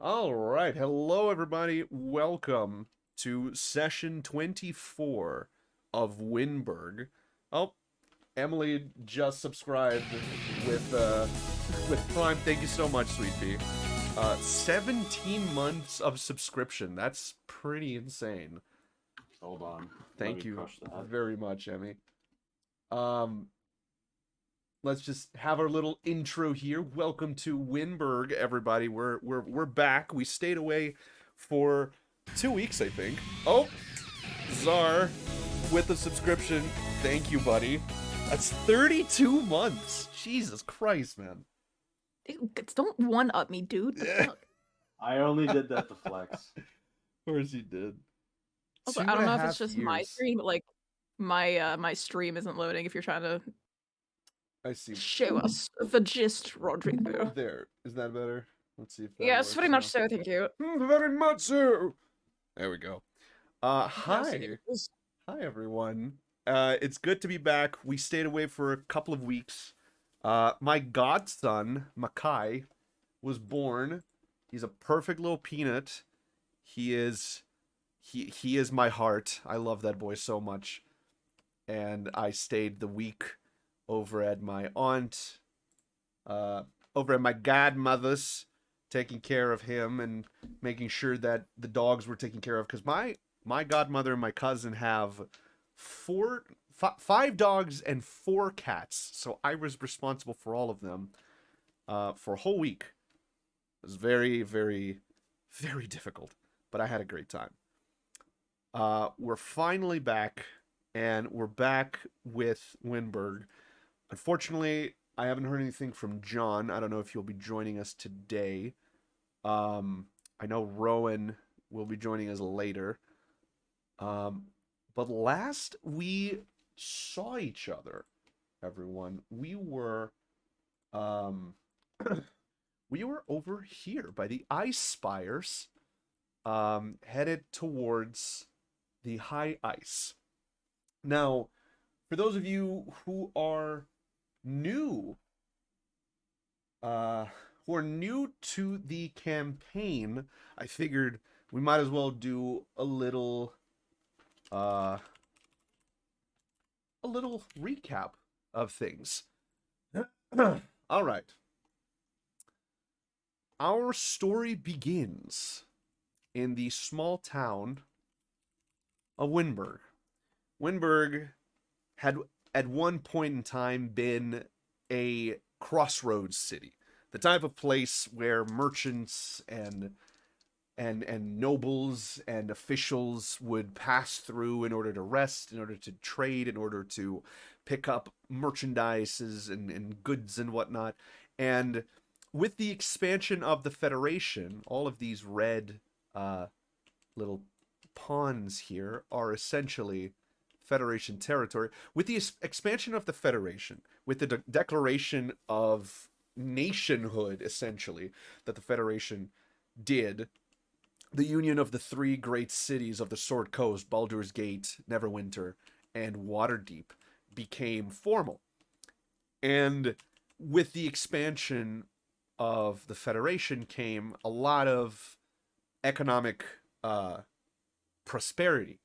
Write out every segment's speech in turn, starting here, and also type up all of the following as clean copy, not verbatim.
All right. Hello, everybody. Welcome to session 24 of Wyndburgh. Oh, Emily just subscribed with Prime. Thank you so much, sweet pea. 17 months of subscription. That's pretty insane. Hold on. Let Thank me you crush that. very much, Emmy. Um, let's just have our little intro here. Welcome to Wyndburgh, everybody. We're back. We stayed away for 2 weeks, I think. Oh, Czar with the subscription. Thank you, buddy. That's 32 months. Jesus Christ, man. Don't one up me, dude. The fuck? I only did that to flex. Of course you did. Also, Two I and don't a know if it's half just my years. stream, but like my stream isn't loading if you're trying to I see. show us the gist, Rodrigo. There. Is that better? Let's see if that Yes, works pretty now. much so, thank you. Very much so. There we go. Yes, Hi. Hi, everyone. It's good to be back. We stayed away for a couple of weeks. My godson, Makai, was born. He's a perfect little peanut. He is he is my heart. I love that boy so much. And I stayed the week over at my aunt, over at my godmother's, taking care of him and making sure that the dogs were taken care of. Because my godmother and my cousin have five dogs and four cats, so I was responsible for all of them for a whole week. It was very, very, very difficult, but I had a great time. We're finally back, and we're back with Wyndburgh. Unfortunately, I haven't heard anything from John. I don't know if he'll be joining us today. I know Rowan will be joining us later. But last we saw each other, everyone, um, we were over here by the ice spires, headed towards the high ice. Now, for those of you new, who are new to the campaign, I figured we might as well do uh, a little recap of things. All right. Our story begins in the small town of Wyndburgh. Wyndburgh had at one point in time been a crossroads city, the type of place where merchants and nobles and officials would pass through in order to rest, in order to trade, in order to pick up merchandises and goods and whatnot. And with the expansion of the Federation, all of these red little pawns here are essentially Federation territory. With the expansion of the Federation, with the declaration of nationhood, essentially, that the Federation did, the union of the three great cities of the Sword Coast, Baldur's Gate, Neverwinter, and Waterdeep, became formal. And with the expansion of the Federation came a lot of economic prosperity,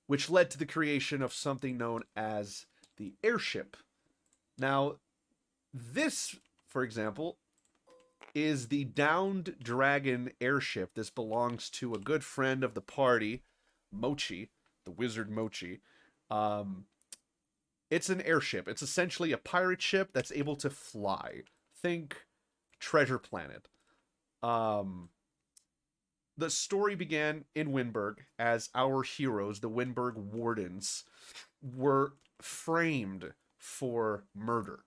which led to the creation of something known as the airship. Now, this, for example, is the Downed Dragon airship. This belongs to a good friend of the party, Mochi, the wizard Mochi. It's an airship. It's essentially a pirate ship that's able to fly. Think Treasure Planet. The story began in Wyndburgh as our heroes, the Wyndburgh Wardens, were framed for murder.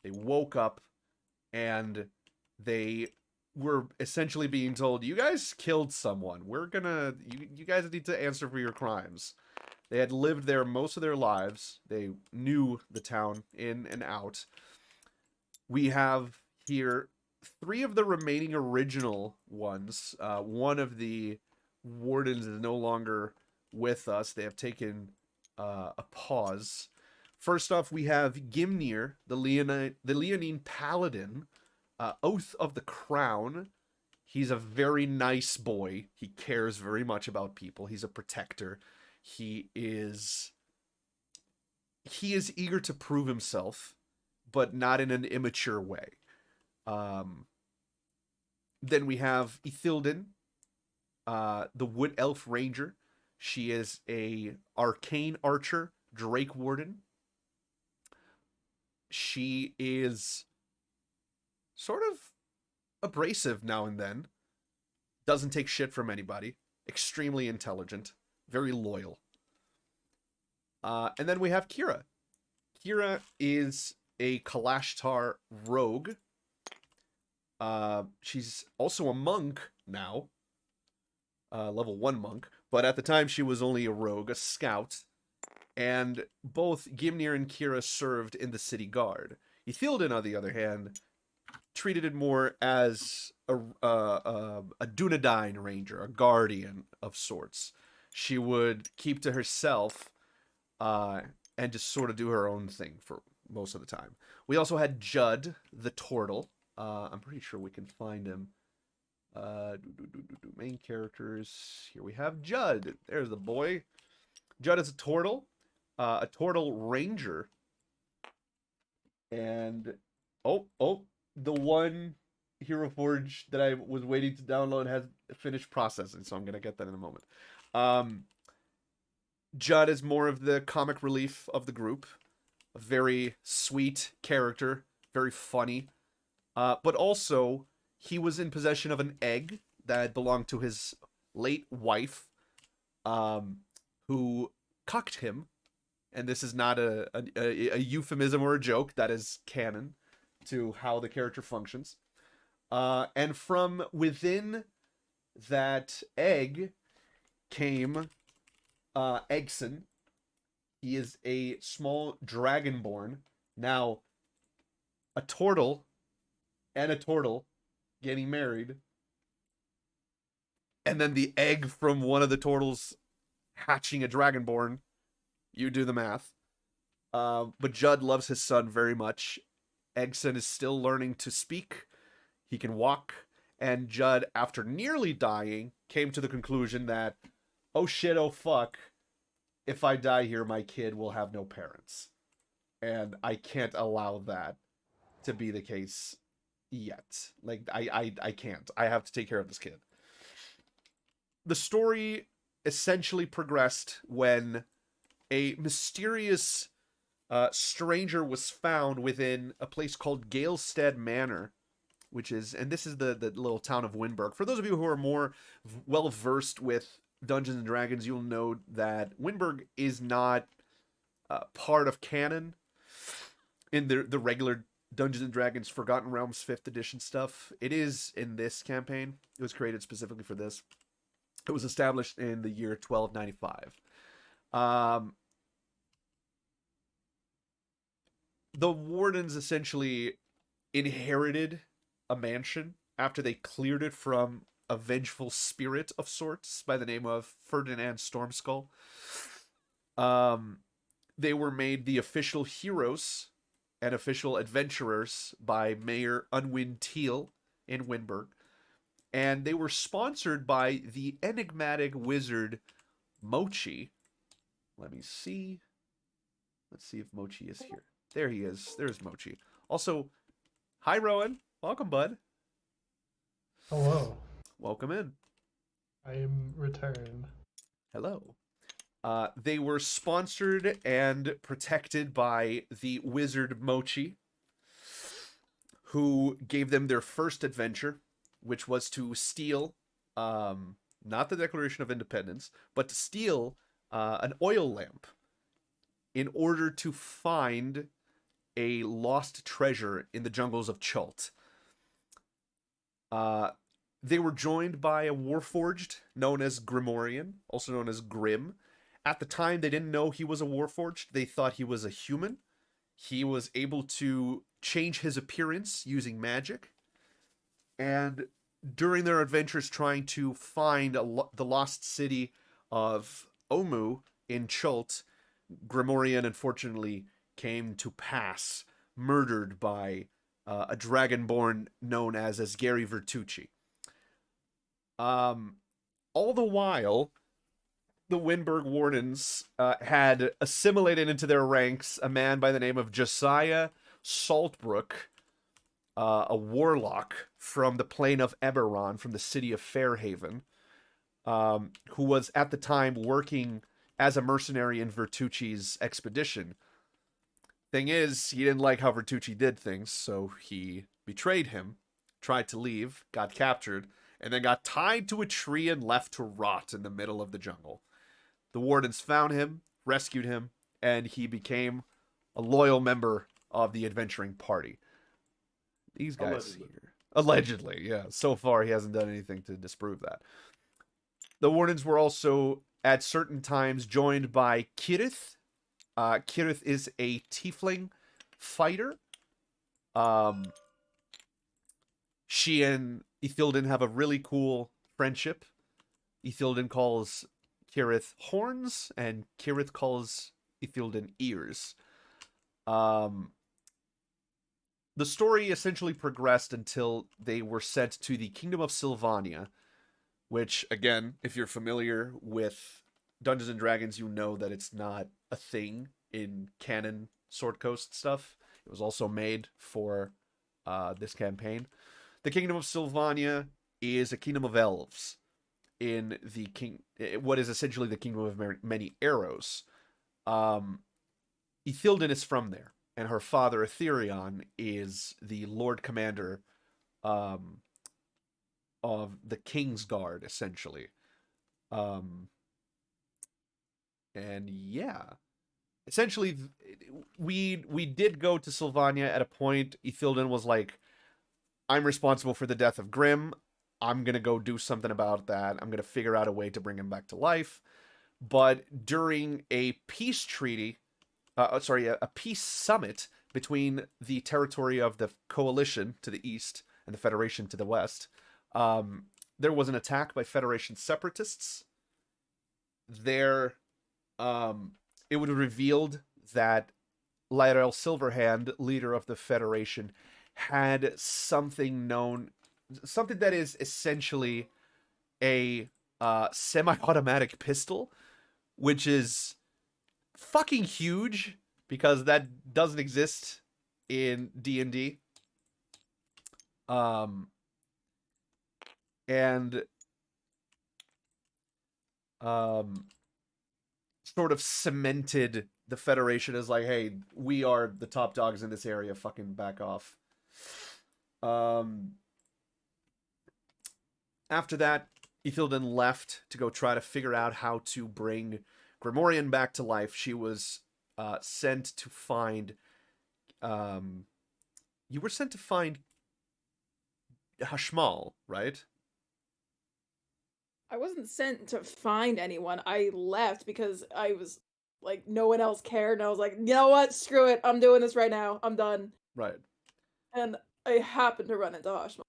They woke up and they were essentially being told, you guys killed someone. You guys need to answer for your crimes. They had lived there most of their lives. They knew the town in and out. We have here three of the remaining original ones. One of the wardens is no longer with us. They have taken a pause. First off, we have Gimnir, the Leonine Paladin, Oath of the Crown. He's a very nice boy. He cares very much about people. He's a protector. He is eager to prove himself, but not in an immature way. Um, then we have Ithilden, the Wood Elf Ranger. She is a arcane archer, Drake Warden. She is sort of abrasive now and then. Doesn't take shit from anybody. Extremely intelligent. Very loyal. And then we have Kira. Kira is a Kalashtar rogue. She's also a monk now. Level 1 monk. But at the time she was only a rogue, a scout. And both Gimnir and Kira served in the city guard. Ithilden, on the other hand, treated it more as a Dunedain ranger, a guardian of sorts. She would keep to herself and just sort of do her own thing for most of the time. We also had Judd, the turtle. I'm pretty sure we can find him. Main characters. Here we have Judd. There's the boy. Judd is a turtle ranger. And the one Hero Forge that I was waiting to download has finished processing, so I'm gonna get that in a moment. Judd is more of the comic relief of the group. A very sweet character, very funny. But also, he was in possession of an egg that belonged to his late wife, who cucked him. And this is not a euphemism or a joke. That is canon to how the character functions. And from within that egg came Eggson. He is a small dragonborn. Now, a turtle and a turtle getting married. And then the egg from one of the turtles hatching a dragonborn. You do the math. But Judd loves his son very much. Eggson is still learning to speak. He can walk. And Judd, after nearly dying, came to the conclusion that, oh shit, oh fuck, if I die here, my kid will have no parents. And I can't allow that to be the case yet. Like, I can't. I have to take care of this kid. The story essentially progressed when a mysterious stranger was found within a place called Galestead Manor, which is, and this is the little town of Wyndburgh. For those of you who are more well-versed with Dungeons and Dragons, you'll know that Wyndburgh is not part of canon in the regular Dungeons and Dragons Forgotten Realms 5th edition stuff. It is in this campaign. It was created specifically for this. It was established in the year 1295. The Wardens essentially inherited a mansion after they cleared it from a vengeful spirit of sorts by the name of Ferdinand Stormskull. They were made the official heroes and official adventurers by Mayor Unwin Teal in Wyndburgh. And they were sponsored by the enigmatic wizard Mochi. Let me see. Let's see if Mochi is here. There he is. There's Mochi. Also, hi, Rowan. Welcome, bud. Hello. Welcome in. I am returned. Hello. They were sponsored and protected by the wizard Mochi, who gave them their first adventure, which was to steal, not the Declaration of Independence, but to steal an oil lamp in order to find a lost treasure in the jungles of Chult. They were joined by a warforged known as Grimorian, also known as Grim. At the time, they didn't know he was a warforged. They thought he was a human. He was able to change his appearance using magic. And during their adventures trying to find the lost city of Omu in Chult, Grimorian unfortunately came to pass, murdered by a dragonborn known as Gary Vertucci. All the while, the Wyndburgh Wardens had assimilated into their ranks a man by the name of Josiah Saltbrook, a warlock from the plain of Eberron, from the city of Fairhaven, who was at the time working as a mercenary in Vertucci's expedition. Thing is, he didn't like how Vertucci did things, so he betrayed him, tried to leave, got captured, and then got tied to a tree and left to rot in the middle of the jungle. The Wardens found him, rescued him, and he became a loyal member of the adventuring party. These guys here. Allegedly, yeah. So far, he hasn't done anything to disprove that. The Wardens were also, at certain times, joined by Kirith. Kirith is a tiefling fighter. She and Ithilden have a really cool friendship. Ithilden calls Kirith horns, and Kirith calls Ithilden ears. The story essentially progressed until they were sent to the Kingdom of Sylvania, which, again, if you're familiar with Dungeons and Dragons, you know that it's not a thing in canon Sword Coast stuff. It was also made for this campaign. The Kingdom of Sylvania is a kingdom of elves in what is essentially the Kingdom of Many Arrows. Ithilden is from there, and her father Etherion is the Lord Commander of the King's Guard, essentially. And yeah, essentially, we did go to Sylvania at a point. Ithilden was like, I'm responsible for the death of Grimm. I'm going to go do something about that. I'm going to figure out a way to bring him back to life. But during a peace treaty, a peace summit between the territory of the Coalition to the east and the Federation to the west, there was an attack by Federation separatists. It was revealed that Lyrel Silverhand, leader of the Federation, had something that is essentially a semi-automatic pistol, which is fucking huge because that doesn't exist in D&D. Sort of cemented the Federation as like, hey, we are the top dogs in this area, fucking back off. After that, Ithilden left to go try to figure out how to bring Grimorian back to life. She was sent to find... you were sent to find Hashmal, right? I wasn't sent to find anyone. I left because I was like, no one else cared. And I was like, you know what? Screw it. I'm doing this right now. I'm done. Right. And I happened to run into Hashmal.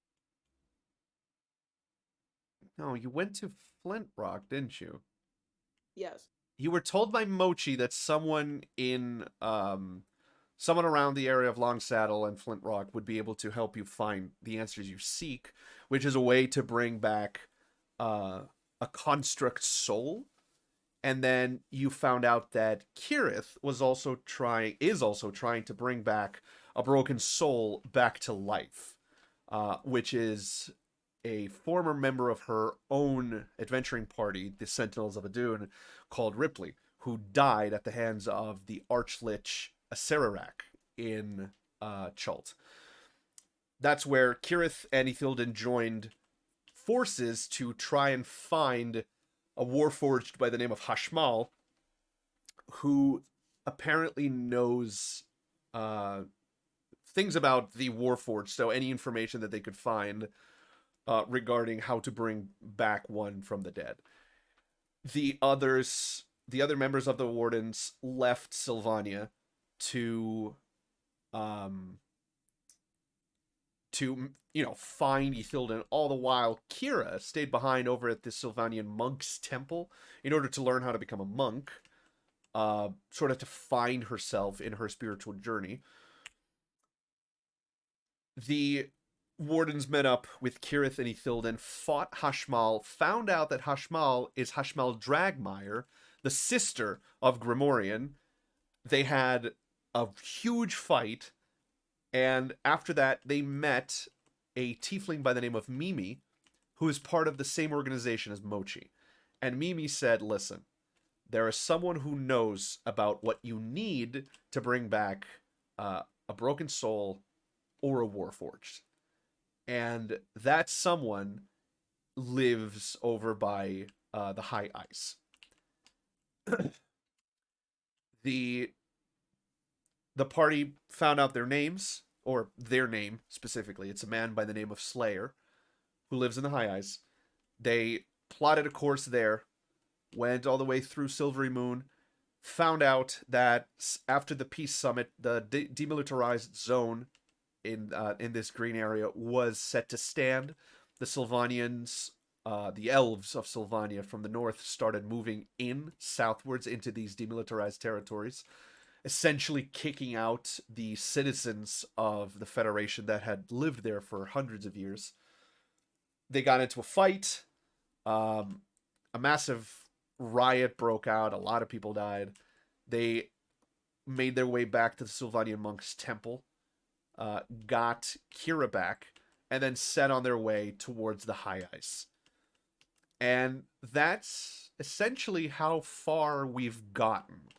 No, you went to Flint Rock, didn't you? Yes. You were told by Mochi that someone someone around the area of Longsaddle and Flint Rock would be able to help you find the answers you seek, which is a way to bring back a construct soul. And then you found out that Kirith is also trying to bring back a broken soul back to life, which is a former member of her own adventuring party, the Sentinels of Adun, called Ripley, who died at the hands of the Archlich Acerarak in Chult. That's where Kirith and Ithilden joined forces to try and find a warforged by the name of Hashmal, who apparently knows things about the warforged, so any information that they could find regarding how to bring back one from the dead. The other members of the Wardens left Sylvania to find Ithilden. All the while, Kira stayed behind over at the Sylvanian monk's temple in order to learn how to become a monk, sort of to find herself in her spiritual journey. The wardens met up with Kirith and Ithilden, fought Hashmal, found out that Hashmal is Hashmal Dragmire, the sister of Grimorian. They had a huge fight, and after that, they met a tiefling by the name of Mimi, who is part of the same organization as Mochi. And Mimi said, listen, there is someone who knows about what you need to bring back a broken soul or a warforged. And that someone lives over by the high ice. The party found out their names, or their name specifically. It's a man by the name of Slayer, who lives in the high ice. They plotted a course there, went all the way through Silvery Moon, found out that after the peace summit, the demilitarized zone in this green area was set to stand. The Sylvanians, the elves of Sylvania from the north, started moving southwards into these demilitarized territories, essentially kicking out the citizens of the Federation that had lived there for hundreds of years. They got into a fight. A massive riot broke out. A lot of people died. They made their way back to the Sylvanian monks' temple, got Kira back, and then set on their way towards the high ice. And that's essentially how far we've gotten.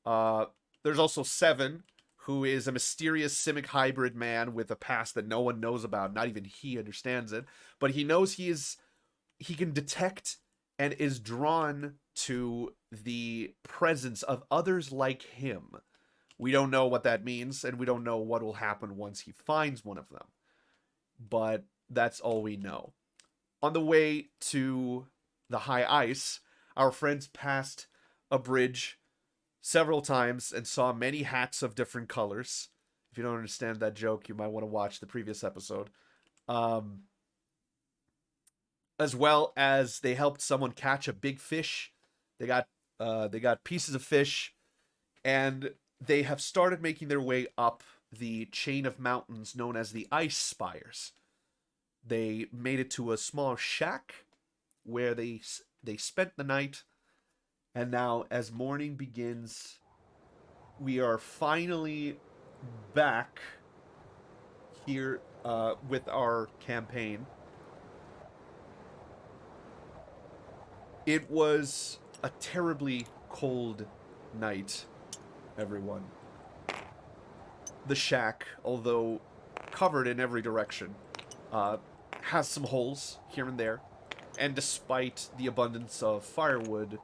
There's also Seven, who is a mysterious Simic hybrid man with a past that no one knows about. Not even he understands it. But he knows he can detect and is drawn to the presence of others like him. We don't know what that means, and we don't know what will happen once he finds one of them. But that's all we know. On the way to the high ice, our friends passed a bridge several times and saw many hats of different colors. If you don't understand that joke, you might want to watch the previous episode. As well as they helped someone catch a big fish. They got pieces of fish, and they have started making their way up the chain of mountains known as the Ice Spires. They made it to a small shack where they spent the night, and now as morning begins, we are finally back here with our campaign. It was a terribly cold night, everyone. The shack, although covered in every direction, has some holes here and there. And despite the abundance of firewood,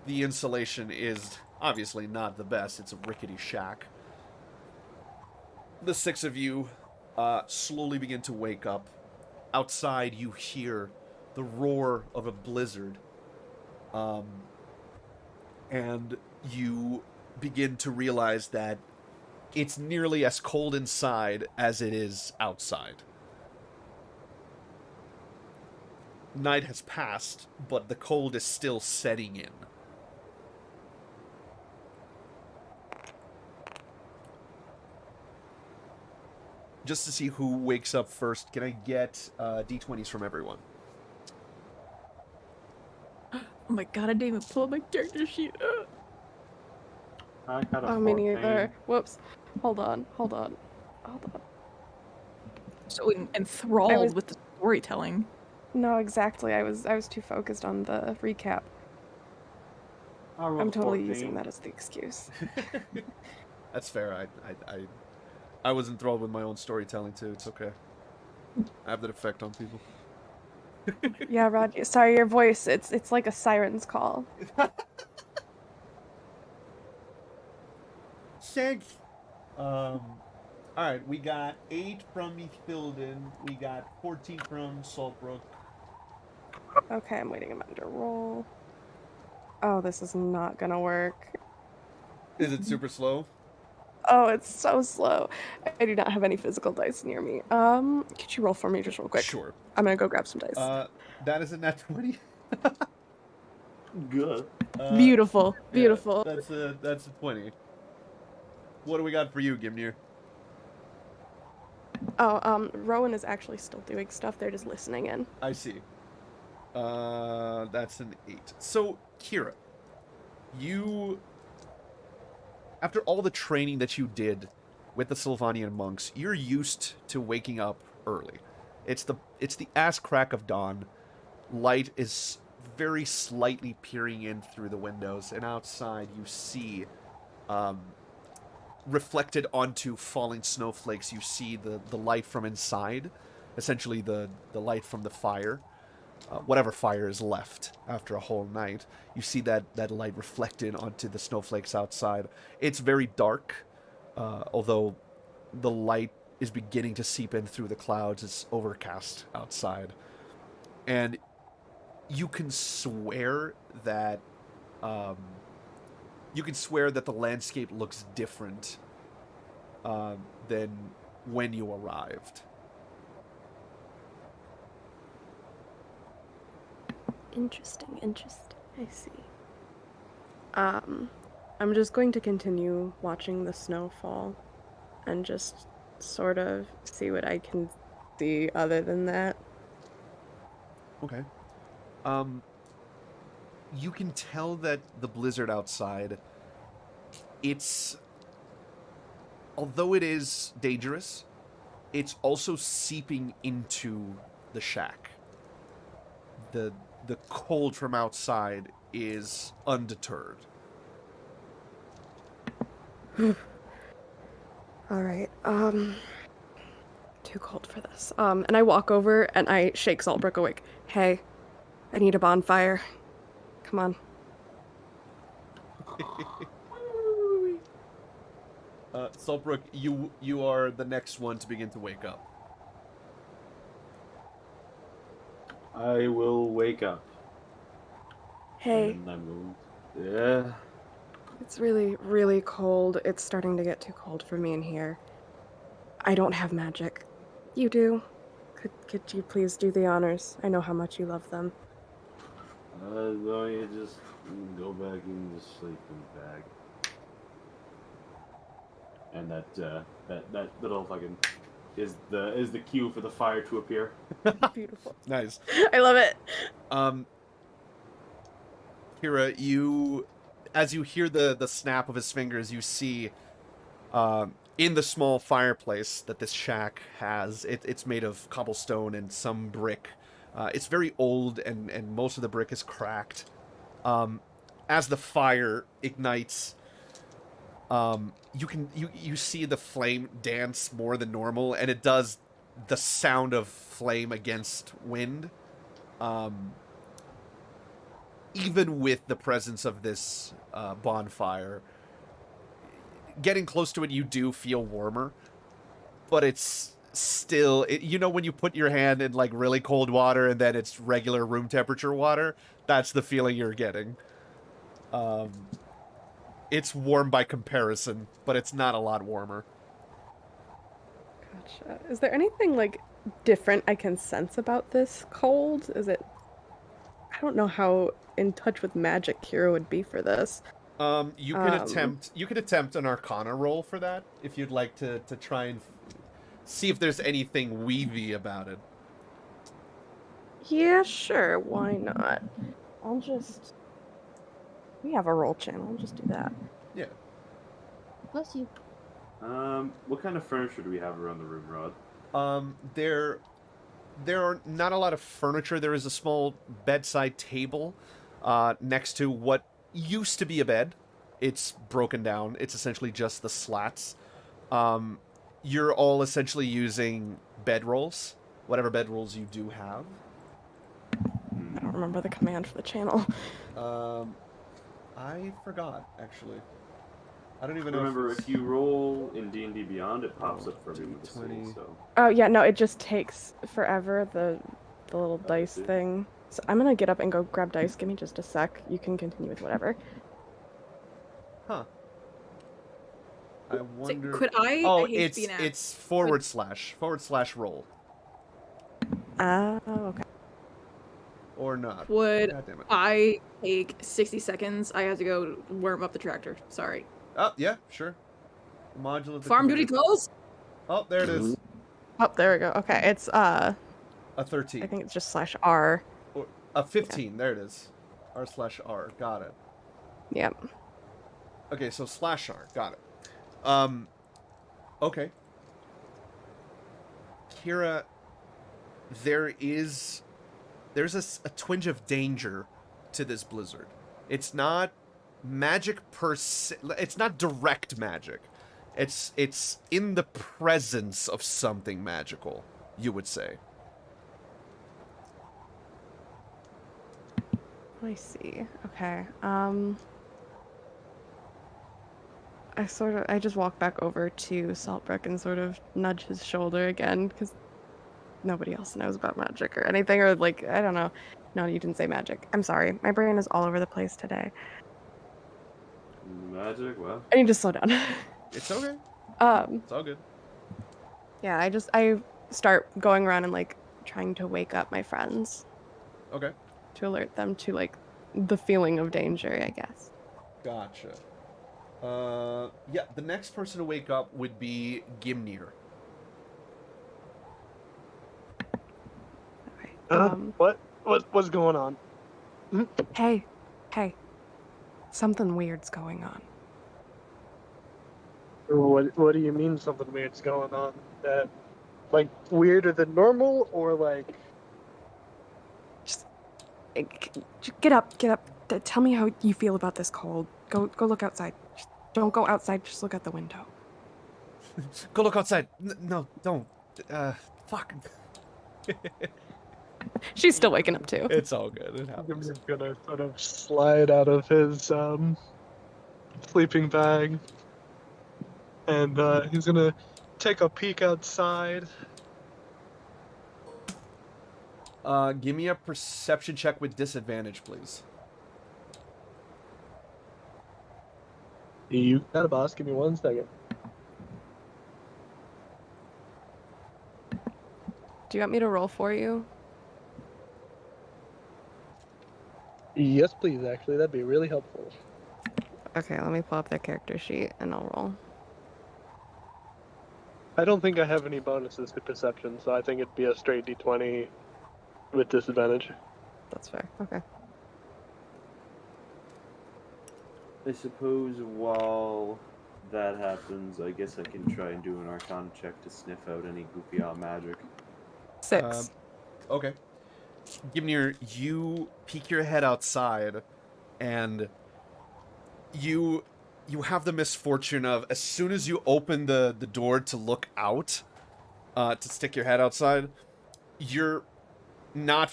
the insulation is obviously not the best. It's a rickety shack. The six of you slowly begin to wake up. Outside, you hear the roar of a blizzard. And you begin to realize that it's nearly as cold inside as it is outside. Night has passed, but the cold is still setting in. Just to see who wakes up first, can I get d20s from everyone? Oh my god, I didn't even pull up my character sheet. I got a Oh, me 14. neither. Whoops. Hold on. So enthralled with the storytelling. No, exactly. I was too focused on the recap. I'm totally using that as the excuse. That's fair. I was enthralled with my own storytelling too. It's okay. I have that effect on people. Yeah, Rod. Sorry, your voice. It's like a siren's call. Thanks. Alright, we got 8 from Ithilden. We got 14 from Saltbrook. Okay, I'm waiting a minute to roll. Oh, this is not gonna work. Is it super slow? Oh, it's so slow. I do not have any physical dice near me. Could you roll for me just real quick? Sure. I'm gonna go grab some dice. That is a nat 20. Good. Beautiful. Yeah, that's a 20. What do we got for you, Gimnir? Rowan is actually still doing stuff. They're just listening in. I see. That's an 8. So, Kira, you, after all the training that you did with the Sylvanian monks, you're used to waking up early. It's the ass crack of dawn. Light is very slightly peering in through the windows, and outside you see, reflected onto falling snowflakes, you see the light from inside, essentially the light from the fire. Whatever fire is left after a whole night, you see that light reflected onto the snowflakes outside. It's very dark, although the light is beginning to seep in through the clouds. It's overcast outside. And you can swear that the landscape looks different than when you arrived. Interesting. I see. I'm just going to continue watching the snow fall and just sort of see what I can see other than that. Okay. You can tell that the blizzard outside, although it is dangerous, it's also seeping into the shack. The cold from outside is undeterred. All right. Too cold for this. And I walk over and I shake Saltbrook awake. Hey, I need a bonfire. Come on. Saltbrook, you are the next one to begin to wake up. I will wake up. Hey, And I'm going, yeah. it's really, really cold. It's starting to get too cold for me in here. I don't have magic. You do. Could you please do the honors? I know how much you love them. No, you just go back and just sleep in the bag. And that little fucking is the cue for the fire to appear. Beautiful. Nice. I love it. Kira, as you hear the snap of his fingers, you see in the small fireplace that this shack has, it's made of cobblestone and some brick. It's very old and most of the brick is cracked. As the fire ignites, you see the flame dance more than normal, and it does the sound of flame against wind. Even with the presence of this bonfire, getting close to it, you do feel warmer, but it's still, when you put your hand in like really cold water and then it's regular room temperature water, that's the feeling you're getting. It's warm by comparison, but it's not a lot warmer. Gotcha. Is there anything like different I can sense about this cold? Is it? I don't know how in touch with magic Kira would be for this. You could attempt an Arcana roll for that if you'd like to try and see if there's anything weavy about it. Yeah, sure. Why not? We have a roll channel. I'll just do that. Yeah. Bless you. What kind of furniture do we have around the room, Rod? There are not a lot of furniture. There is a small bedside table next to what used to be a bed. It's broken down. It's essentially just the slats. You're all essentially using bedrolls, whatever bedrolls you do have. I don't remember the command for the channel. I forgot, actually. I don't even Remember, know if you roll in D&D Beyond, it pops up for me with the city, so... Oh, yeah, no, it just takes forever, the little dice thing. So I'm gonna get up and go grab dice. Give me just a sec. You can continue with whatever. Huh. I wonder... Could I? Oh, I hate to be an ass. it's // roll. Okay. Or not. Would God damn it. I take 60 seconds? I have to go warm up the tractor. Sorry. Oh, yeah, sure. Modular. Farm duty calls? Oh, there it is. Oh, there we go. Okay, it's A I 13. think it's just /R. Or a 15. There it is. R/R. Got it. Yep. Okay, so /R. Got it. Okay. Kira, there's a twinge of danger to this blizzard. It's not magic per se. It's not direct magic. It's in the presence of something magical, you would say. I see. Okay. I just walk back over to Saltbrook and sort of nudge his shoulder again because nobody else knows about magic or anything, or like, I don't know. No, you didn't say magic. I'm sorry. My brain is all over the place today. Magic? Well, I need to slow down. It's okay. Um, It's all good. yeah, I start going around and like trying to wake up my friends Okay. to alert them to like the feeling of danger, I guess. Gotcha. Yeah, the next person to wake up would be Gimnir. Okay. What's going on? Hey, something weird's going on. What do you mean something weird's going on? Like weirder than normal, or like? Just get up. Tell me how you feel about this cold. Go look outside. Just don't go outside. Just look out the window. Go look outside. No, don't. Fuck. She's still waking up too. It's all good. It I'm happens. just gonna sort of slide out of his sleeping bag, and he's gonna take a peek outside. Give me a perception check with disadvantage, please. You got it, boss. Give me 1 second. Do you want me to roll for you? Yes, please. Actually, that'd be really helpful. Okay, let me pull up their character sheet and I'll roll. I don't think I have any bonuses to perception, so I think it'd be a straight d20 with disadvantage. That's fair. Okay. I suppose while that happens, I guess I can try and do an Arcana check to sniff out any goofy out magic. 6. Okay. Gimnir, you peek your head outside, and you have the misfortune of, as soon as you open the door to look out, to stick your head outside, you're not...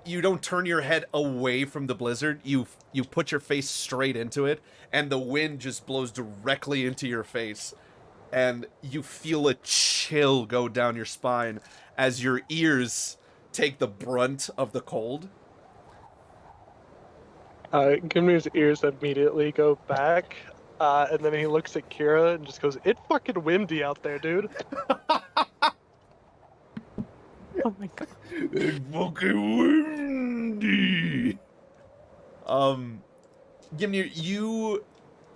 You don't turn your head away from the blizzard. You put your face straight into it, and the wind just blows directly into your face. And you feel a chill go down your spine as your ears take the brunt of the cold. Gimnir's ears immediately go back, and then he looks at Kira and just goes, "It's fucking windy out there, dude." Oh my god. It's fucking windy. Gimnir, you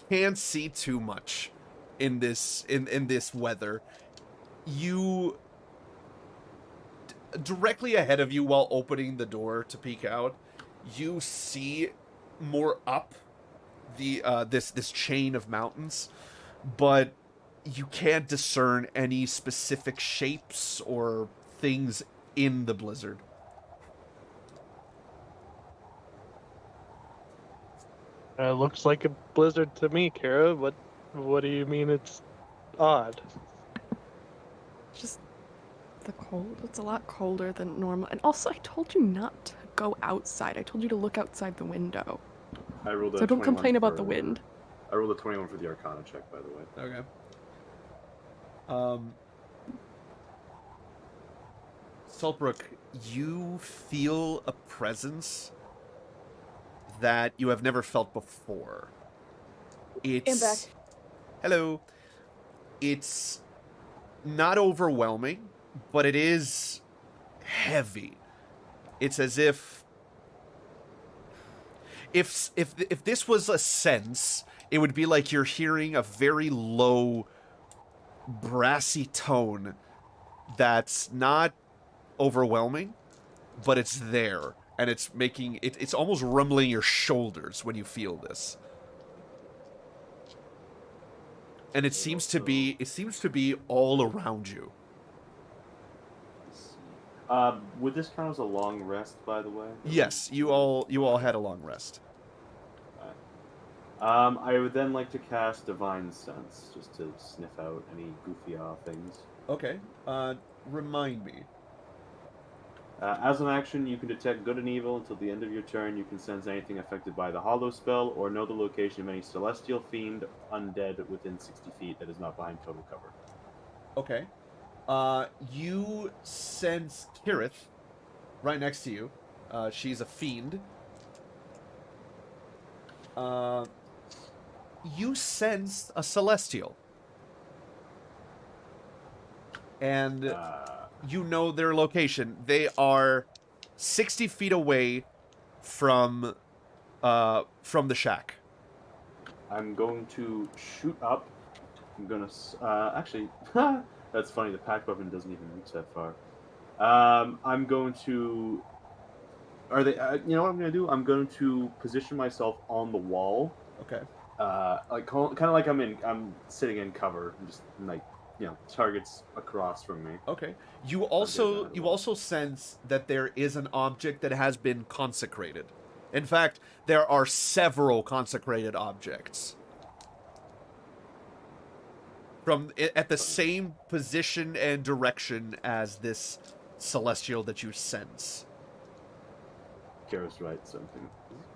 can't see too much in this weather. You directly ahead of you, while opening the door to peek out, you see more up the this chain of mountains, but you can't discern any specific shapes or things in the blizzard. Looks like a blizzard to me, Kira. What do you mean it's odd? Just the cold. It's a lot colder than normal. And also, I told you not to go outside. I told you to look outside the window. I rolled a So don't 21 complain about the for- wind. I rolled a 21 for the Arcana check, by the way. Okay. Saltbrook, you feel a presence that you have never felt before. It's... back. Hello. It's not overwhelming, but it is heavy. It's as if this was a sense, it would be like you're hearing a very low, brassy tone that's not overwhelming, but it's there, and it's making it's almost rumbling your shoulders when you feel this. And it seems to be all around you. Let's see. Would this count as a long rest, by the way? Yes, you all had a long rest. I would then like to cast Divine Sense, just to sniff out any goofy things. Okay. Remind me. As an action, you can detect good and evil until the end of your turn. You can sense anything affected by the Hollow spell, or know the location of any celestial fiend, undead within 60 feet that is not behind total cover. Okay. You sense Kirith right next to you. She's a fiend. You sense a celestial. And you know their location. They are 60 feet away from the shack. I'm going to shoot up. I'm gonna actually. That's funny. The pack weapon doesn't even reach that far. I'm going to. Are they? You know what I'm going to do? I'm going to position myself on the wall. Okay. Like kind of like I'm sitting in cover, and just like targets across from me. Okay. You also sense that there is an object that has been consecrated. In fact, there are several consecrated objects. At the same position and direction as this celestial that you sense. Kira's right. Something.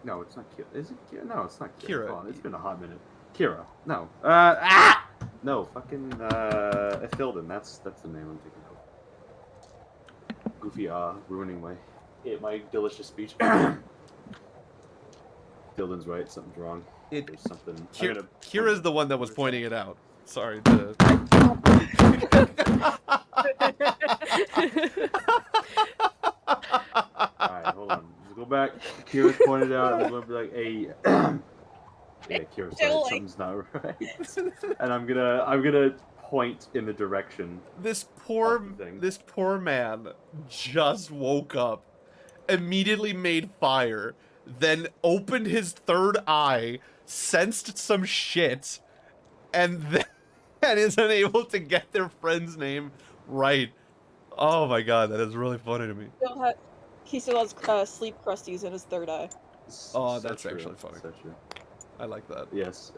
No, it's not Kira. Is it Kira? No, it's not Kira. Kira. Hold on, it's been a hot minute. Kira. No. No. Fucking Ithilden. That's the name I'm thinking of. Goofy. Ruining my delicious speech. Ithilden's right. Something's wrong. There's something. Kira's the one that was pointing it out. Sorry. Alright, hold on. Let's go back. Kira's pointed out. I'm going to be like, hey. Yeah, Kira's right. Something's not right. And I'm gonna point in the direction. This poor man just woke up, immediately made fire, then opened his third eye, sensed some shit, and then is unable to get their friend's name right. Oh my god, that is really funny to me. He still has sleep crusties in his third eye. Oh, that's actually funny. So true. I like that. Yes,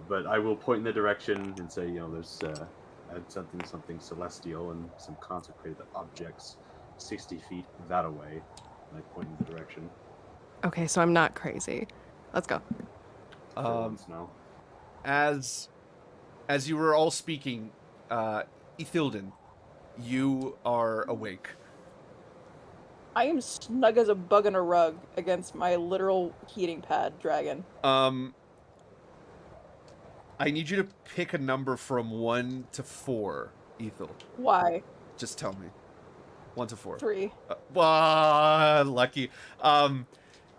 but I will point in the direction and say, there's something celestial and some consecrated objects 60 feet that away. And I point in the direction. Okay, so I'm not crazy. Let's go. No. As you were all speaking, Ithilden, you are awake. I am snug as a bug in a rug against my literal heating pad dragon. I need you to pick a number from 1 to 4, Ethel. Why? Just tell me. 1 to 4. 3. Lucky.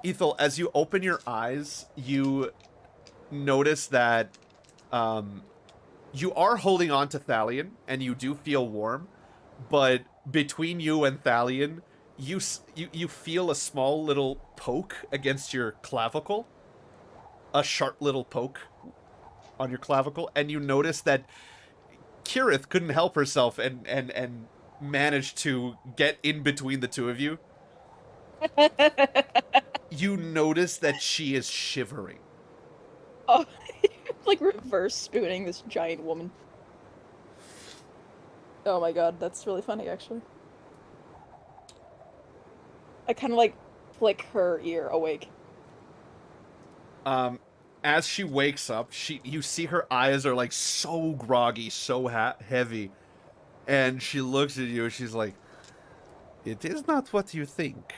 Ethel, as you open your eyes, you notice that you are holding on to Thalion, and you do feel warm, but between you and Thalion, you feel a small little poke against your clavicle, a sharp little poke on your clavicle, and you notice that Kirith couldn't help herself and managed to get in between the two of you. You notice that she is shivering. Oh, like reverse spooning this giant woman. Oh my god, that's really funny, actually. I kind of like flick her ear awake. As she wakes up, you see her eyes are like so groggy, so heavy, and she looks at you and she's like, "It is not what you think.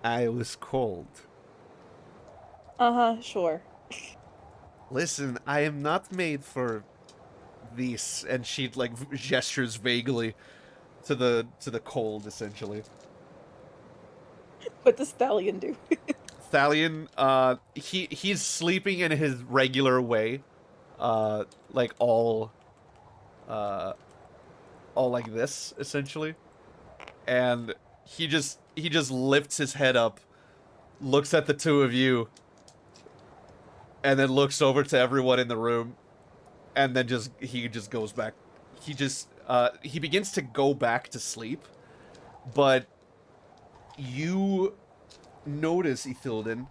I was cold." Sure. Listen, I am not made for this, and she like gestures vaguely to the cold, essentially. What does Stallion do? Thalion, he's sleeping in his regular way, like all all like this, essentially. And he just lifts his head up, looks at the two of you, and then looks over to everyone in the room, and then he just goes back. He begins to go back to sleep, but you notice, Ithilden,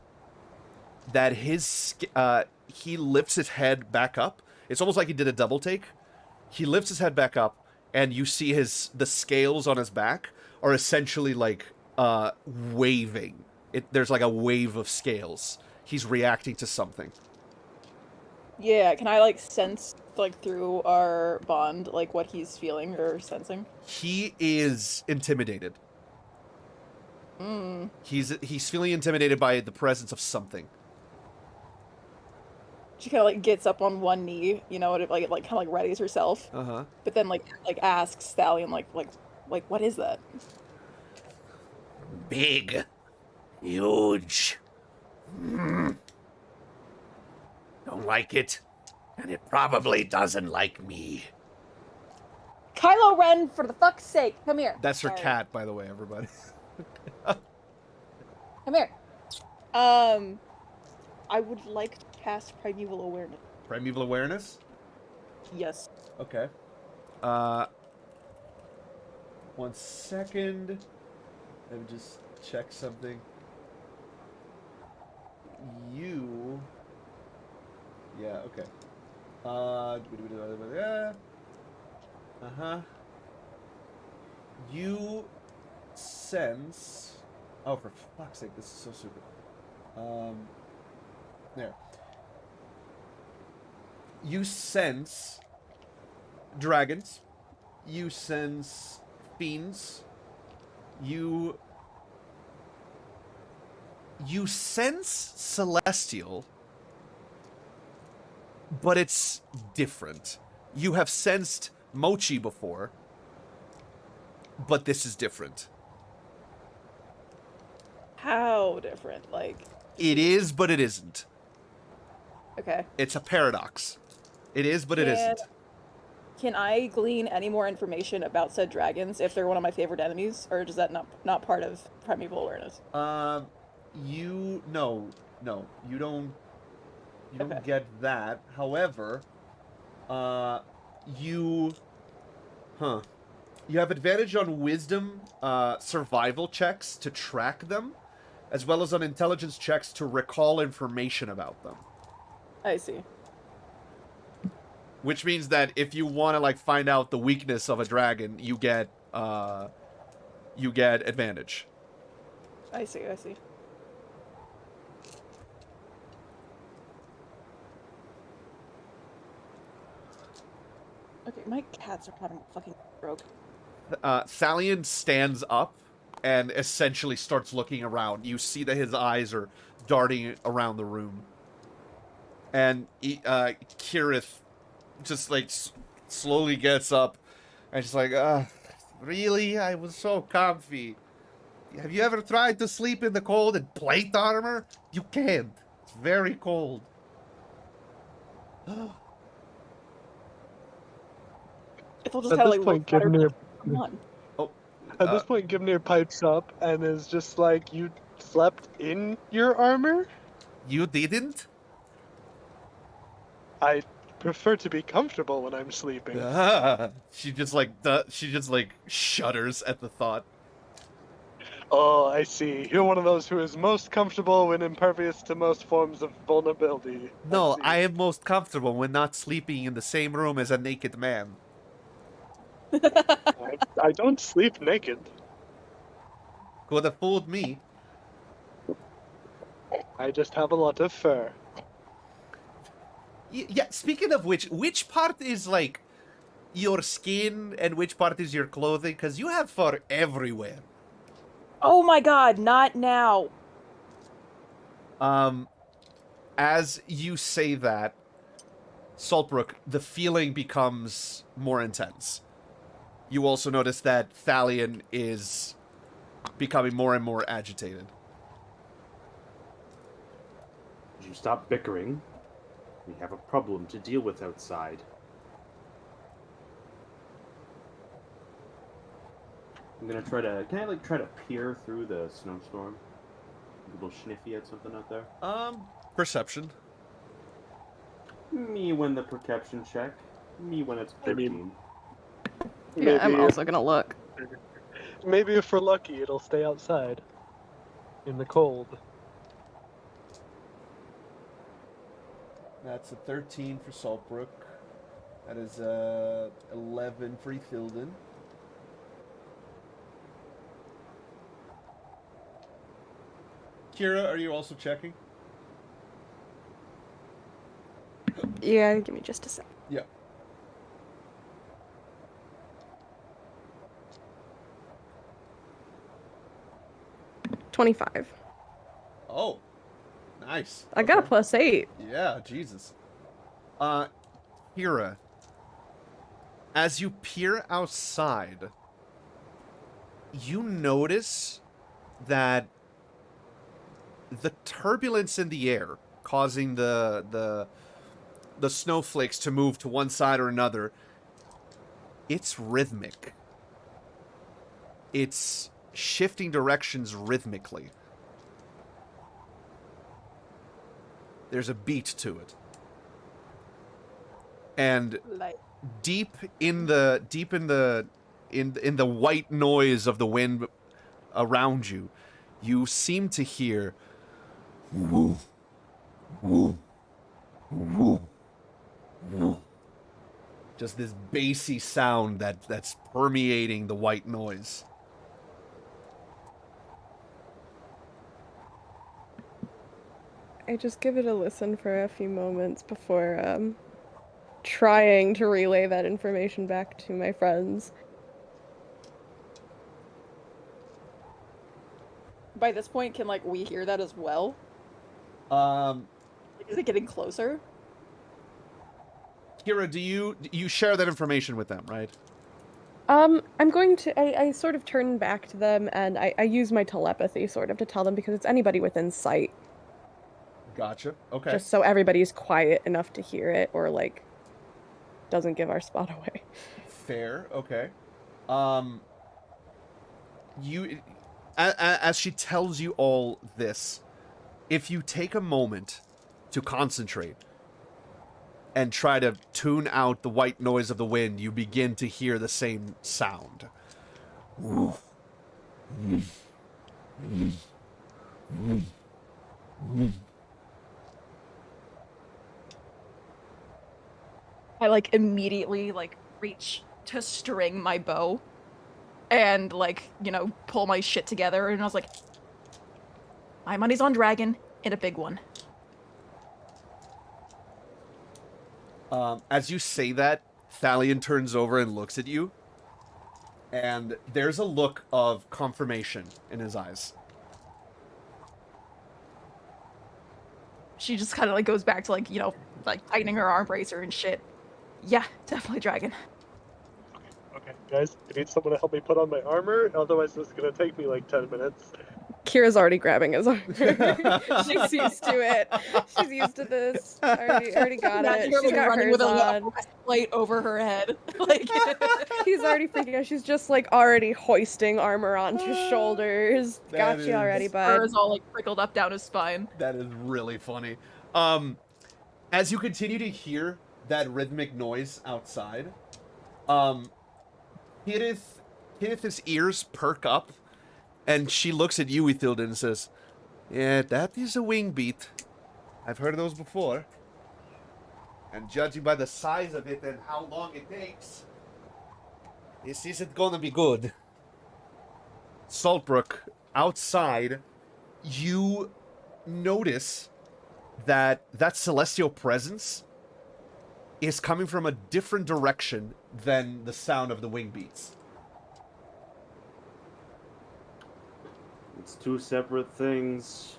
that he lifts his head back up. It's almost like he did a double take. He lifts his head back up, and you see the scales on his back are essentially like waving. There's like a wave of scales. He's reacting to something. Yeah, can I like sense like through our bond like what he's feeling or sensing? He is intimidated. He's feeling intimidated by the presence of something. She kind of like gets up on one knee, you know, like kind of like readies herself, Uh-huh. but then like asks Stallion like what is that? Big. Huge. Don't like it. And it probably doesn't like me. Kylo Ren, for the fuck's sake, come here. That's her Sorry. cat, by the way, everybody. Come here. I would like to cast Primeval Awareness. Primeval awareness? Yes. Okay. 1 second. Let me just check something. Yeah, okay. You sense... Oh, for fuck's sake, this is so stupid. There. You sense dragons. You sense fiends. You sense celestial, but it's different. You have sensed mochi before, but this is different. How different? Like, It is, but it isn't. okay. It's a paradox. It is, but it isn't. Can I glean any more information about said dragons if they're one of my favorite enemies, or is that not part of Primeval Awareness? You don't Okay. get that. However, you have advantage on wisdom survival checks to track them, as well as on intelligence checks to recall information about them. I see. Which means that if you want to like find out the weakness of a dragon, you get advantage. I see. Okay, my cats are having a fucking stroke. Thalion stands up and essentially starts looking around. You see that his eyes are darting around the room. And Kirith just like slowly gets up and she's like, really? I was so comfy. Have you ever tried to sleep in the cold in plate armor? You can't. It's very cold. Ithel just At kind of this like point, looks at her, Gimnir, come on. at this point, Gimnir pipes up and is just like, "You slept in your armor? You didn't? I prefer to be comfortable when I'm sleeping." She just like shudders at the thought. Oh, I see. You're one of those who is most comfortable when impervious to most forms of vulnerability. No, see. I am most comfortable when not sleeping in the same room as a naked man. I don't sleep naked. Could have fooled me. I just have a lot of fur. Yeah, speaking of which part is like your skin and which part is your clothing? Because you have fur everywhere. Oh my god, not now. As you say that, Saltbrook, the feeling becomes more intense. You also notice that Thalion is becoming more and more agitated. Would you stop bickering? We have a problem to deal with outside. I'm gonna try to. Can I like try to peer through the snowstorm? A little sniffy at something out there. Perception. Me win the perception check. Me when it's I mean, 13. Yeah, I'm maybe also gonna look. maybe if we're lucky, it'll stay outside in the cold. That's a 13 for Saltbrook. That is 11 for Ethilden. Kira, are you also checking? Yeah, give me just a sec. Yeah. $25. Oh, nice. I got a Okay. +8. Yeah, Jesus. Kira, as you peer outside, you notice that the turbulence in the air causing the snowflakes to move to one side or another, it's rhythmic. It's shifting directions rhythmically. There's a beat to it. And Like, deep in the white noise of the wind around you, you seem to hear woo, woo, woo, woo. Just this bassy sound that's permeating the white noise. I just give it a listen for a few moments before trying to relay that information back to my friends. by this point, can like we hear that as well? Um, Like, is it getting closer? Kira, do you share that information with them, right? I'm going to, I sort of turn back to them and I use my telepathy sort of to tell them because it's anybody within sight, Gotcha. Okay. just so everybody's quiet enough to hear it or like doesn't give our spot away. Fair. Okay. You, as she tells you all this, if you take a moment to concentrate and try to tune out the white noise of the wind, you begin to hear the same sound. I like immediately like reach to string my bow and like, you know, pull my shit together and I was like, my money's on dragon and a big one. As you say that, Thalion turns over and looks at you, and there's a look of confirmation in his eyes. She just kind of like goes back to like, you know, like tightening her arm bracer and shit. Yeah, definitely dragon. Okay, guys, I need someone to help me put on my armor. Otherwise, this is gonna take me like 10 minutes. Kira's already grabbing his armor. She's used to it. She's used to this. Already got it. She's got running hers with a on. little plate over her head. Like He's already freaking out. She's just like already hoisting armor onto his shoulders. That Got is- you already, his bud. fur is all like prickled up down his spine. That is really funny. As you continue to hear that rhythmic noise outside, Kenneth's ears perk up, and she looks at you, Ethilden, and says, "Yeah, that is a wing beat. I've heard of those before. And judging by the size of it and how long it takes, this isn't gonna be good." Saltbrook, outside, you notice that celestial presence is coming from a different direction than the sound of the wing beats. It's two separate things.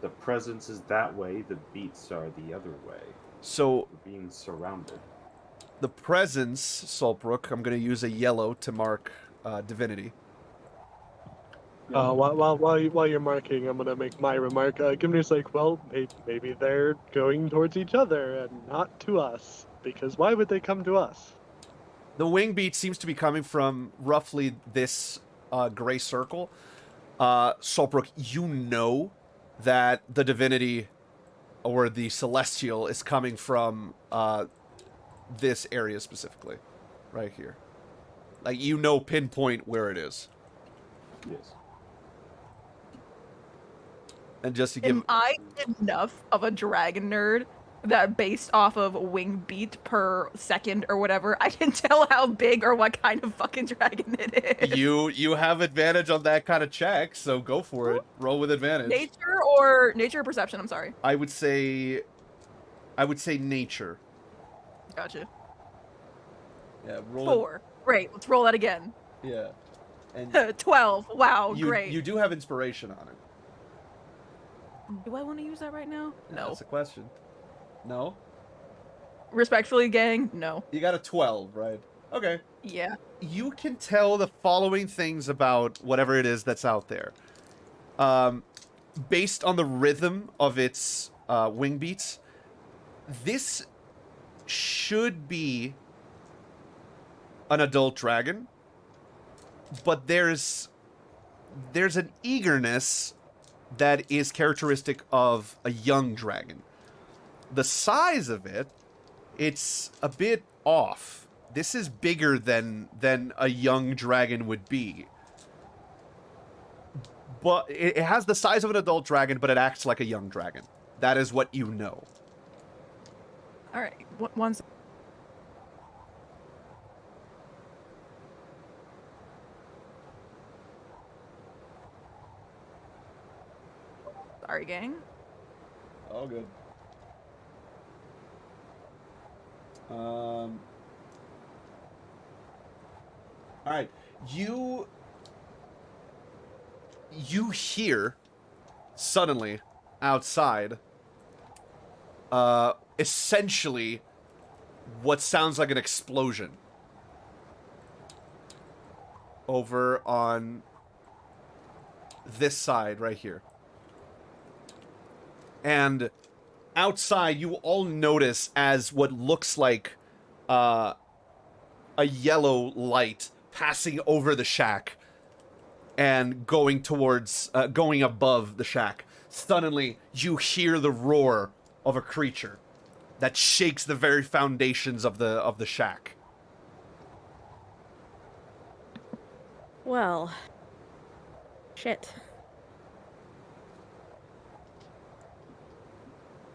The presence is that way, the beats are the other way. So We're being surrounded. the presence, Saltbrook, I'm going to use a yellow to mark divinity. While you're marking, I'm gonna make my remark. Gimni's like, well, maybe they're going towards each other and not to us. Because why would they come to us? The wing beat seems to be coming from roughly this gray circle, Saltbrook, you know that the divinity or the celestial is coming from this area specifically, right here. Like, you know, pinpoint where it is. Yes. And just to give Am I enough of a dragon nerd that based off of wing beat per second or whatever, I can tell how big or what kind of fucking dragon it is? you have advantage on that kind of check, so go for it. Roll with advantage. Nature or perception, I'm sorry. I would say nature. Gotcha. Yeah, roll 4. Great, let's roll that again. Yeah. And 12. Wow, you, great. you do have inspiration on it. Do I want to use that right now? No. That's a question. No? Respectfully, gang, no. You got a 12, right? Okay. Yeah. You can tell the following things about whatever it is that's out there. Based on the rhythm of its wing beats, this should be an adult dragon, but there's an eagerness that is characteristic of a young dragon. The size of it, it's a bit off. This is bigger than a young dragon would be. But it has the size of an adult dragon, but it acts like a young dragon. That is what you know. All right. One. Sorry, gang. All good. All right. You hear suddenly outside essentially what sounds like an explosion over on this side right here. And outside, you all notice as what looks like a yellow light passing over the shack and going towards, going above the shack. Suddenly, you hear the roar of a creature that shakes the very foundations of the shack. Well, shit.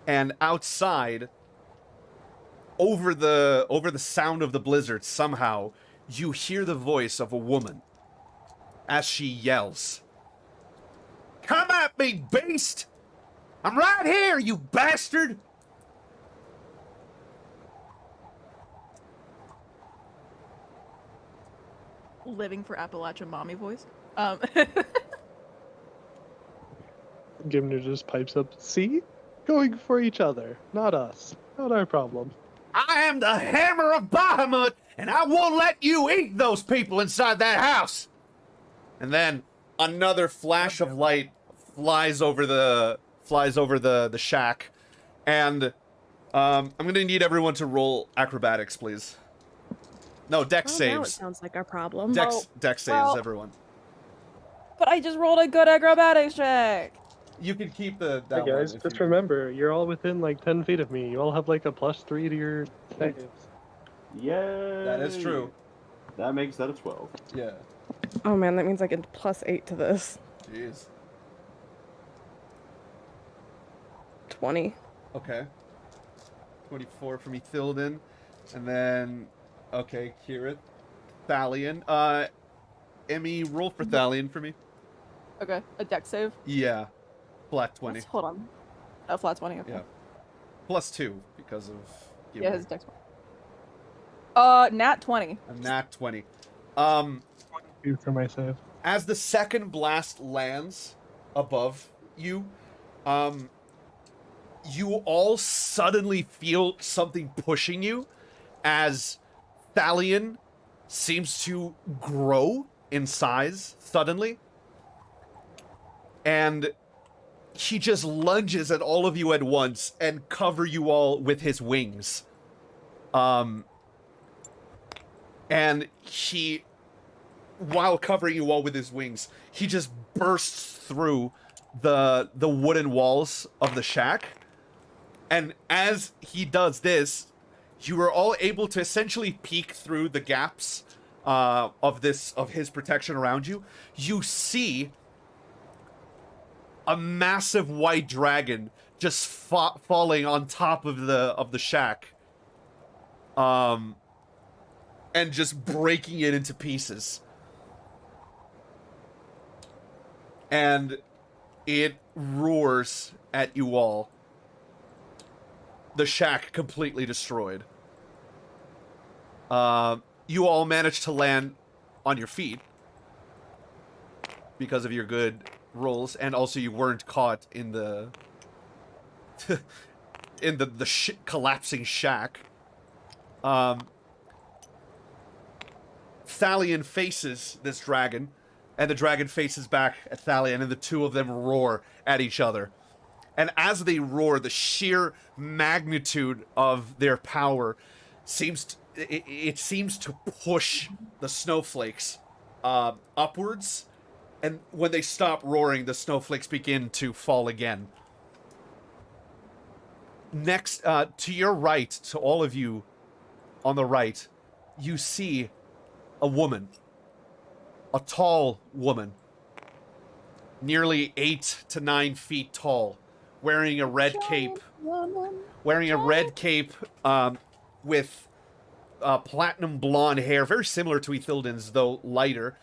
And outside, over the sound of the blizzard, somehow you hear the voice of a woman as she yells, "Come at me, beast! I'm right here, you bastard!" Living for Appalachian mommy voice. Gimner just pipes up, see? Going for each other, not us. Not our problem. I am the Hammer of Bahamut, and I won't let you eat those people inside that house. And then another flash of light flies over the shack, and I'm gonna need everyone to roll acrobatics, please. No, dex Well, now it saves. sounds like our problem. Dex saves, well- everyone. But I just rolled a good acrobatics check. You can keep that Hey guys, one if just you- remember, you're all within like 10 feet of me. You all have like a +3 to your saves. Yay! That is true. That makes that a 12. Yeah. Oh man, that means I get +8 to this. Jeez. 20. Okay. 24 for me, Thilden. And then, okay, Kira. Thalion. Emmy, roll for Thalion for me. Okay, a deck save. Yeah. Flat 20. Hold on. A flat 20. Okay. Yeah. +2 because of... Yeah, his dex. Nat 20. A nat 20. 2 for my save. As the second blast lands above you, you all suddenly feel something pushing you as Thalion seems to grow in size suddenly. And he just lunges at all of you at once and cover you all with his wings. And he while covering you all with his wings, he just bursts through the wooden walls of the shack. And as he does this, you are all able to essentially peek through the gaps of his protection around you. You see a massive white dragon just falling on top of the shack, and just breaking it into pieces. And it roars at you all. The shack completely destroyed. You all managed to land on your feet because of your good rolls, and also you weren't caught in the in the collapsing shack. Thalion faces this dragon, and the dragon faces back at Thalion, and the two of them roar at each other. And as they roar, the sheer magnitude of their power seems to push the snowflakes upwards. And when they stop roaring, the snowflakes begin to fall again. Next, to your right, to all of you on the right, you see a woman. A tall woman. Nearly 8 to 9 feet tall. Wearing a red cape. With platinum blonde hair. Very similar to Ethildin's, though lighter.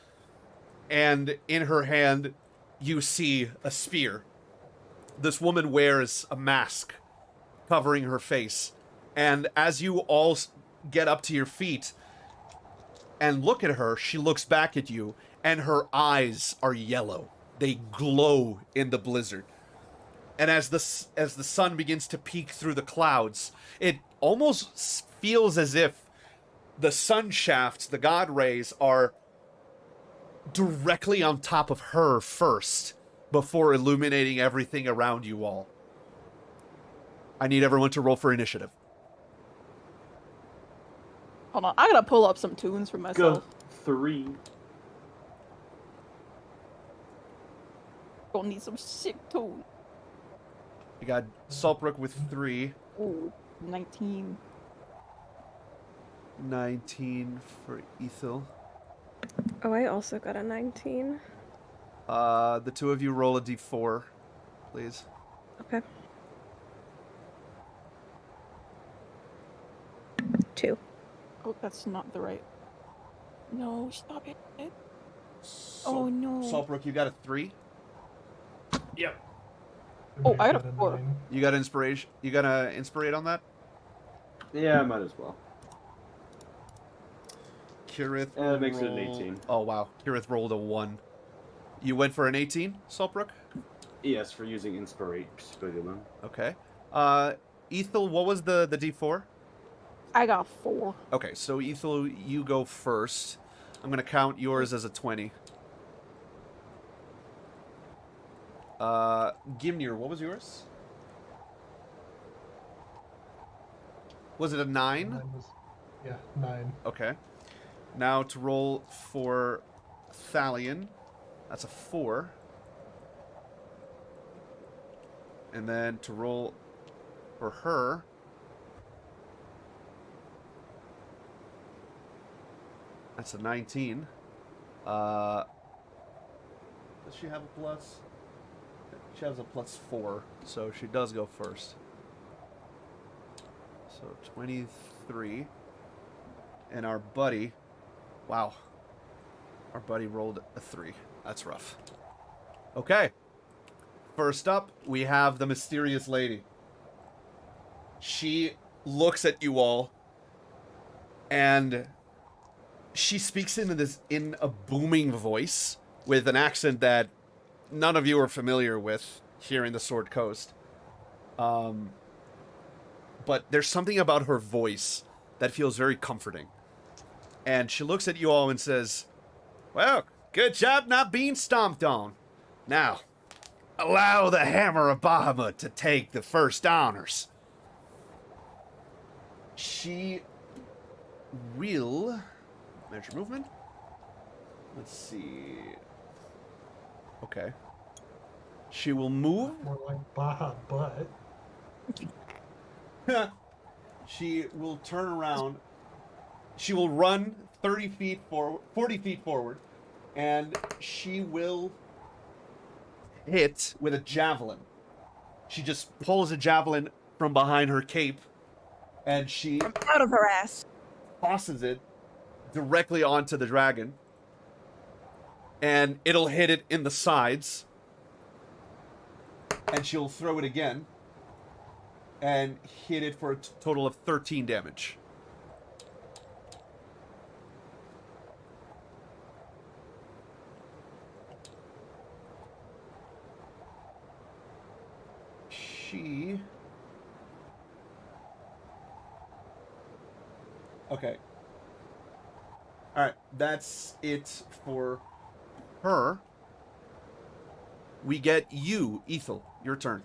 And in her hand, you see a spear. This woman wears a mask covering her face. And as you all get up to your feet and look at her, she looks back at you, and her eyes are yellow. They glow in the blizzard. And as the sun begins to peek through the clouds, it almost feels as if the sun shafts, the god rays, are directly on top of her first, before illuminating everything around you all. I need everyone to roll for initiative. Hold on, I gotta pull up some tunes for myself. Go 3. Gonna need some sick tunes. You got Saltbrook with 3. Ooh, 19. 19 for Ethel. Oh, I also got a 19. The two of you roll a d4, please. Okay. 2. Oh, that's not the right. No, stop it. Oh no. Saltbrook, you got a 3. Yep. Oh, I got a got 4. 9. You got inspiration. You got to inspirate on that. Yeah, I might as well. Kirith. And that makes it an 18. Oh wow, Kirith rolled a 1. You went for an 18, Saltbrook? Yes, for using Inspirate Spigulum. Okay. Ethel, what was the d4? I got 4. Okay, so Ethel, you go first. I'm gonna count yours as a 20. Gimnir, what was yours? Was it a 9? Mine was, yeah, 9. Okay. Now to roll for Thalion. That's a 4. And then to roll for her. That's a 19. Does she have a plus? She has a +4, so she does go first. So 23. And our buddy, wow. Our buddy rolled a 3. That's rough. Okay. First up, we have the mysterious lady. She looks at you all, and she speaks in a booming voice with an accent that none of you are familiar with here in the Sword Coast. But there's something about her voice that feels very comforting. And she looks at you all and says, "Well, good job not being stomped on. Now, allow the Hammer of Bahamut to take the first honors." She will measure movement. Let's see. Okay. She will move. More like Baja butt. She will turn around. She will run 40 feet forward, and she will hit with a javelin. She just pulls a javelin from behind her cape, and she Out of her ass. tosses it directly onto the dragon, and it'll hit it in the sides, and she'll throw it again and hit it for a total of 13 damage. She... Okay. Alright, that's it for her. We get you, Ethel. Your turn.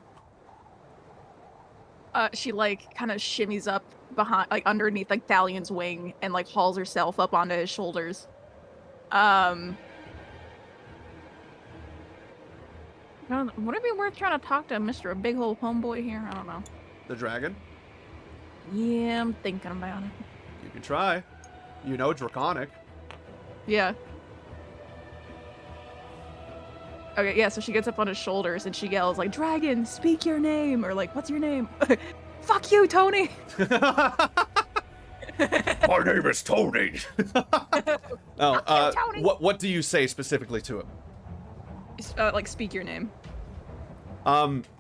She like kind of shimmies up behind, like underneath like Thalion's wing, and like hauls herself up onto his shoulders. Would it be worth trying to talk to Mr. Big Hole Homeboy here? I don't know. The dragon. Yeah, I'm thinking about it. You can try. You know Draconic. Yeah. Okay, yeah, so she gets up on his shoulders and she yells like, "Dragon, speak your name!" Or like, "What's your name?" "Fuck you, Tony!" My name is Tony. Oh, Tony. what do you say specifically to him? Like, speak your name.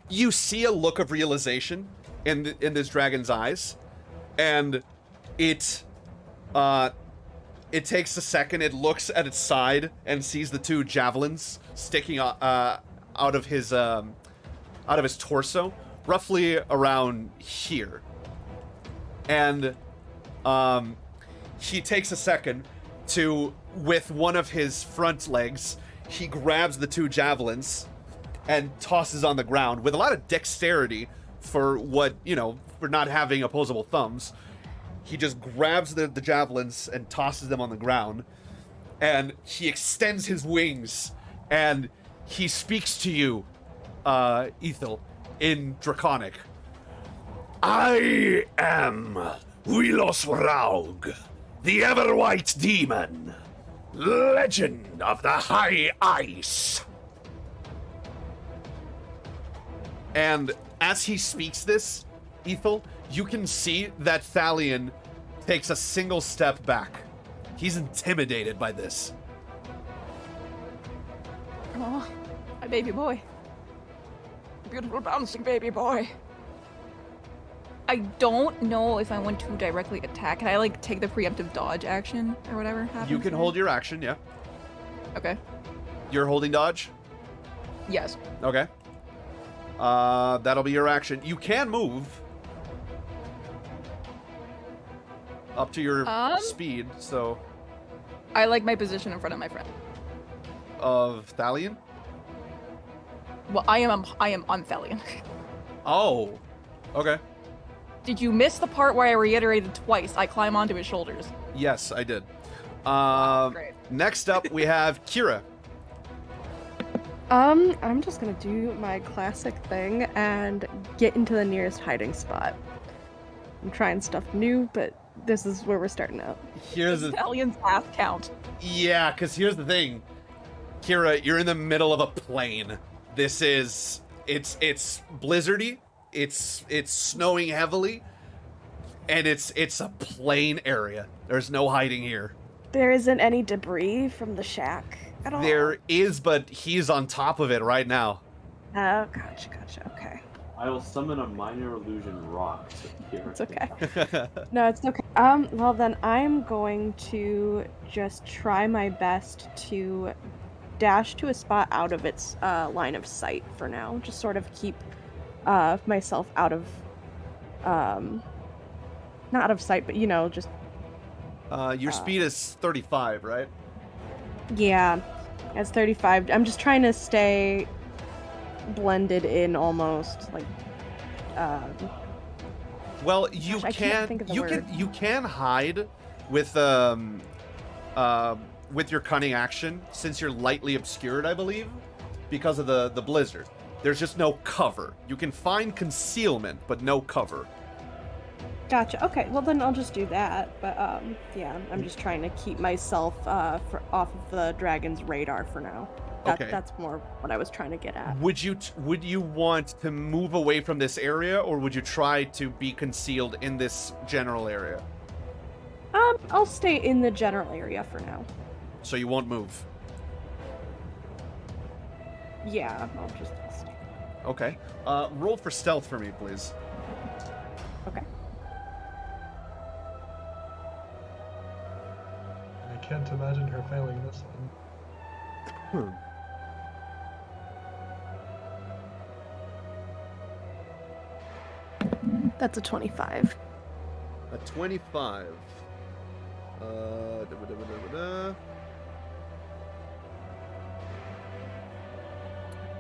You see a look of realization in this dragon's eyes, and it takes a second. It looks at its side and sees the two javelins sticking out of his torso, roughly around here. And he takes a second to, with one of his front legs, he grabs the two javelins and tosses on the ground with a lot of dexterity for not having opposable thumbs. He just grabs the javelins and tosses them on the ground, and he extends his wings, and he speaks to you, Ethel, in Draconic. I am Wilos Raug, the ever-white demon, legend of the high ice. And as he speaks this, Ethel, you can see that Thalion takes a single step back. He's intimidated by this. Oh, my baby boy. Beautiful bouncing baby boy. I don't know if I want to directly attack. Can I, like, take the preemptive dodge action or whatever happens? You can there? hold your action, yeah. Okay. You're holding dodge? Yes. Okay. That'll be your action. You can move up to your speed, so... I like my position in front of my friend. Of Thalion? Well, I am on Thalion. Oh. Okay. Did you miss the part where I reiterated twice? I climb onto his shoulders. Yes, I did. Great. Next up, we have Kira. I'm just gonna do my classic thing and get into the nearest hiding spot. I'm trying stuff new, but this is where we're starting out. Here's the... Thalion's ass count. Yeah, because here's the thing. Kira, you're in the middle of a plain. This is... It's blizzardy. It's snowing heavily. And it's a plain area. There's no hiding here. There isn't any debris from the shack at all? There is, but he's on top of it right now. Oh, gotcha, okay. I will summon a minor illusion rock to appear. It's okay. No, it's okay. Well then I'm going to just try my best to dash to a spot out of its line of sight for now. Just sort of keep myself out of, not out of sight, but just... Your speed is 35, right? Yeah, it's 35. I'm just trying to stay blended in almost, like, Well, you gosh, I can't think of the word. you can hide with with your cunning action, since you're lightly obscured, I believe, because of the blizzard. There's just no cover. You can find concealment, but no cover. Gotcha. Okay, well then I'll just do that. But yeah, I'm just trying to keep myself off of the dragon's radar for now. Okay. That's more what I was trying to get at. Would you want to move away from this area, or would you try to be concealed in this general area? I'll stay in the general area for now. So you won't move. Yeah, I'll just stay. Okay. Roll for stealth for me, please. Okay. I can't imagine her failing this one. That's a 25. A 25.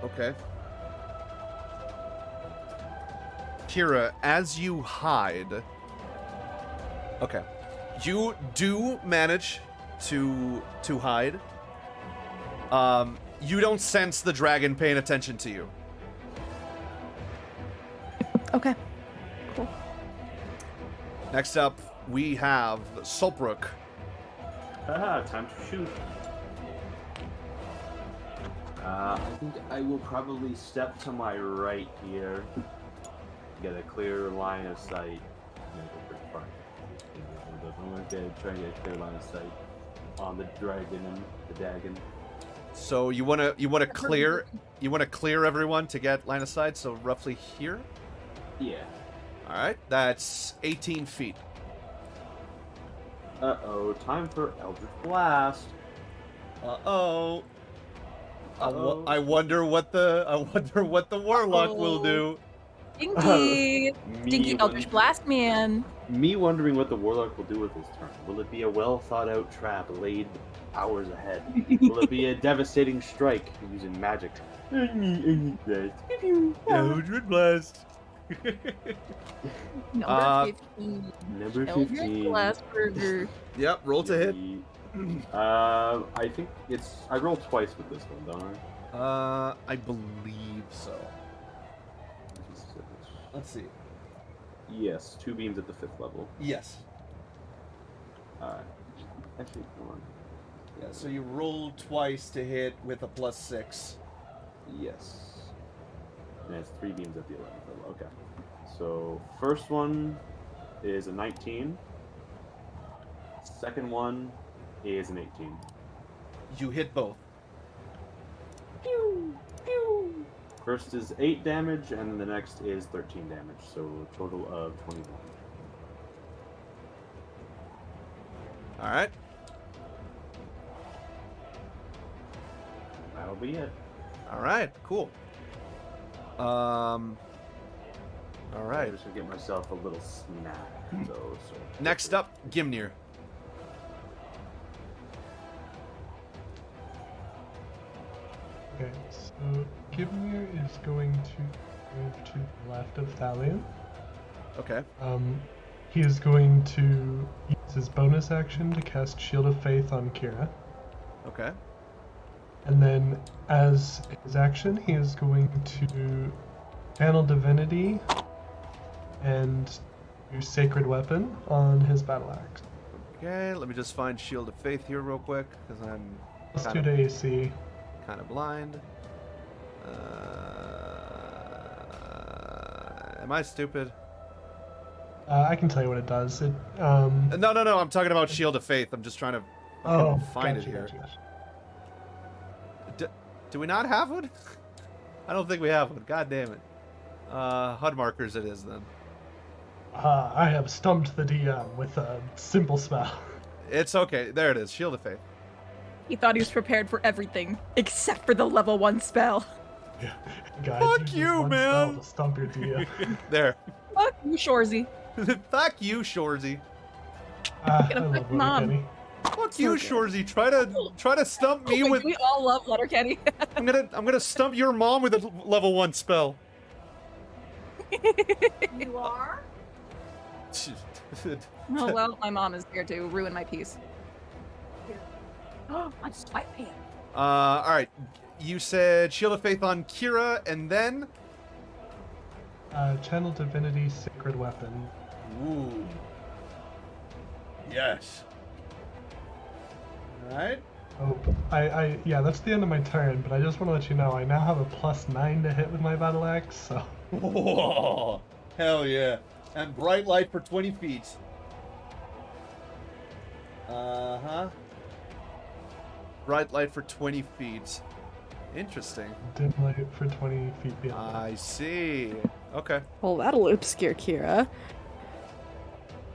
Okay. Kira, as you hide... Okay. You do manage to hide. You don't sense the dragon paying attention to you. Okay. Cool. Next up, we have Solbrook. Time to shoot. I think I will probably step to my right here. Get a clear line of sight. I'm going to try and get a clear line of sight on the dragon and the dagon. So you wanna clear everyone to get line of sight. So roughly here. Yeah. All right, that's 18 feet. Uh-oh, time for Eldritch Blast. Uh-oh. Uh-oh. I wonder what the warlock will do. Dinky! Dinky Eldritch Blast Man. Me wondering what the warlock will do with his turn. Will it be a well-thought-out trap laid hours ahead? Will it be a devastating strike using magic? Eldritch Blast. Number 15. Number Eldritch 15. Blast Burger. Yep, roll to hit. I think it's... I roll twice with this one, don't I? I believe so. Let's see. Yes, 2 beams at the 5th level. Yes. Actually, hold on. Yeah, so you roll twice to hit with a +6. Yes. And it's 3 beams at the 11th level. Okay. So, first one is a 19. Second one is an 18. You hit both. Pew! Pew! First is 8 damage, and then the next is 13 damage. So, a total of 21. Alright. That'll be it. Alright, cool. I'm Alright. just gonna get myself a little snack. So Next up, Gimnir. Okay, so Gibnir is going to move to the left of Thalion. Okay. He is going to use his bonus action to cast Shield of Faith on Kira. Okay. And then, as his action, he is going to channel Divinity and use Sacred Weapon on his battle axe. Okay, let me just find Shield of Faith here real quick, because I'm Plus 2 to AC. kind of blind. Am I stupid? I can tell you what it does. It No, I'm talking about Shield of Faith. I'm just trying to find it here. Do we not have one? I don't think we have one. God damn it. HUD markers it is then. I have stumped the DM with a simple spell. It's okay. There it is. Shield of Faith. He thought he was prepared for everything except for the level 1 spell. Yeah. Guys, Fuck use you, one man. spell to stump your DM. There. Fuck you, Shorzy. Fuck you, Shorzy. I Gonna love fuck Mom. Letterkenny. Fuck you, good. Shorzy. Try to stump me Wait, with. we all love Letterkenny. I'm gonna stump your mom with a level 1 spell. You are? Oh well, my mom is here to ruin my peace. On sweatpants. All right. You said Shield of Faith on Kira, and then. Channel Divinity, Sacred Weapon. Ooh. Yes. All right. Oh, yeah, that's the end of my turn, but I just want to let you know I now have a +9 to hit with my battle axe, so. Whoa. Hell yeah. And bright light for 20 feet. Uh-huh. Bright light for 20 feet. Interesting. Dim light for 20 feet beyond. I see. Okay. Well, that'll obscure Kira.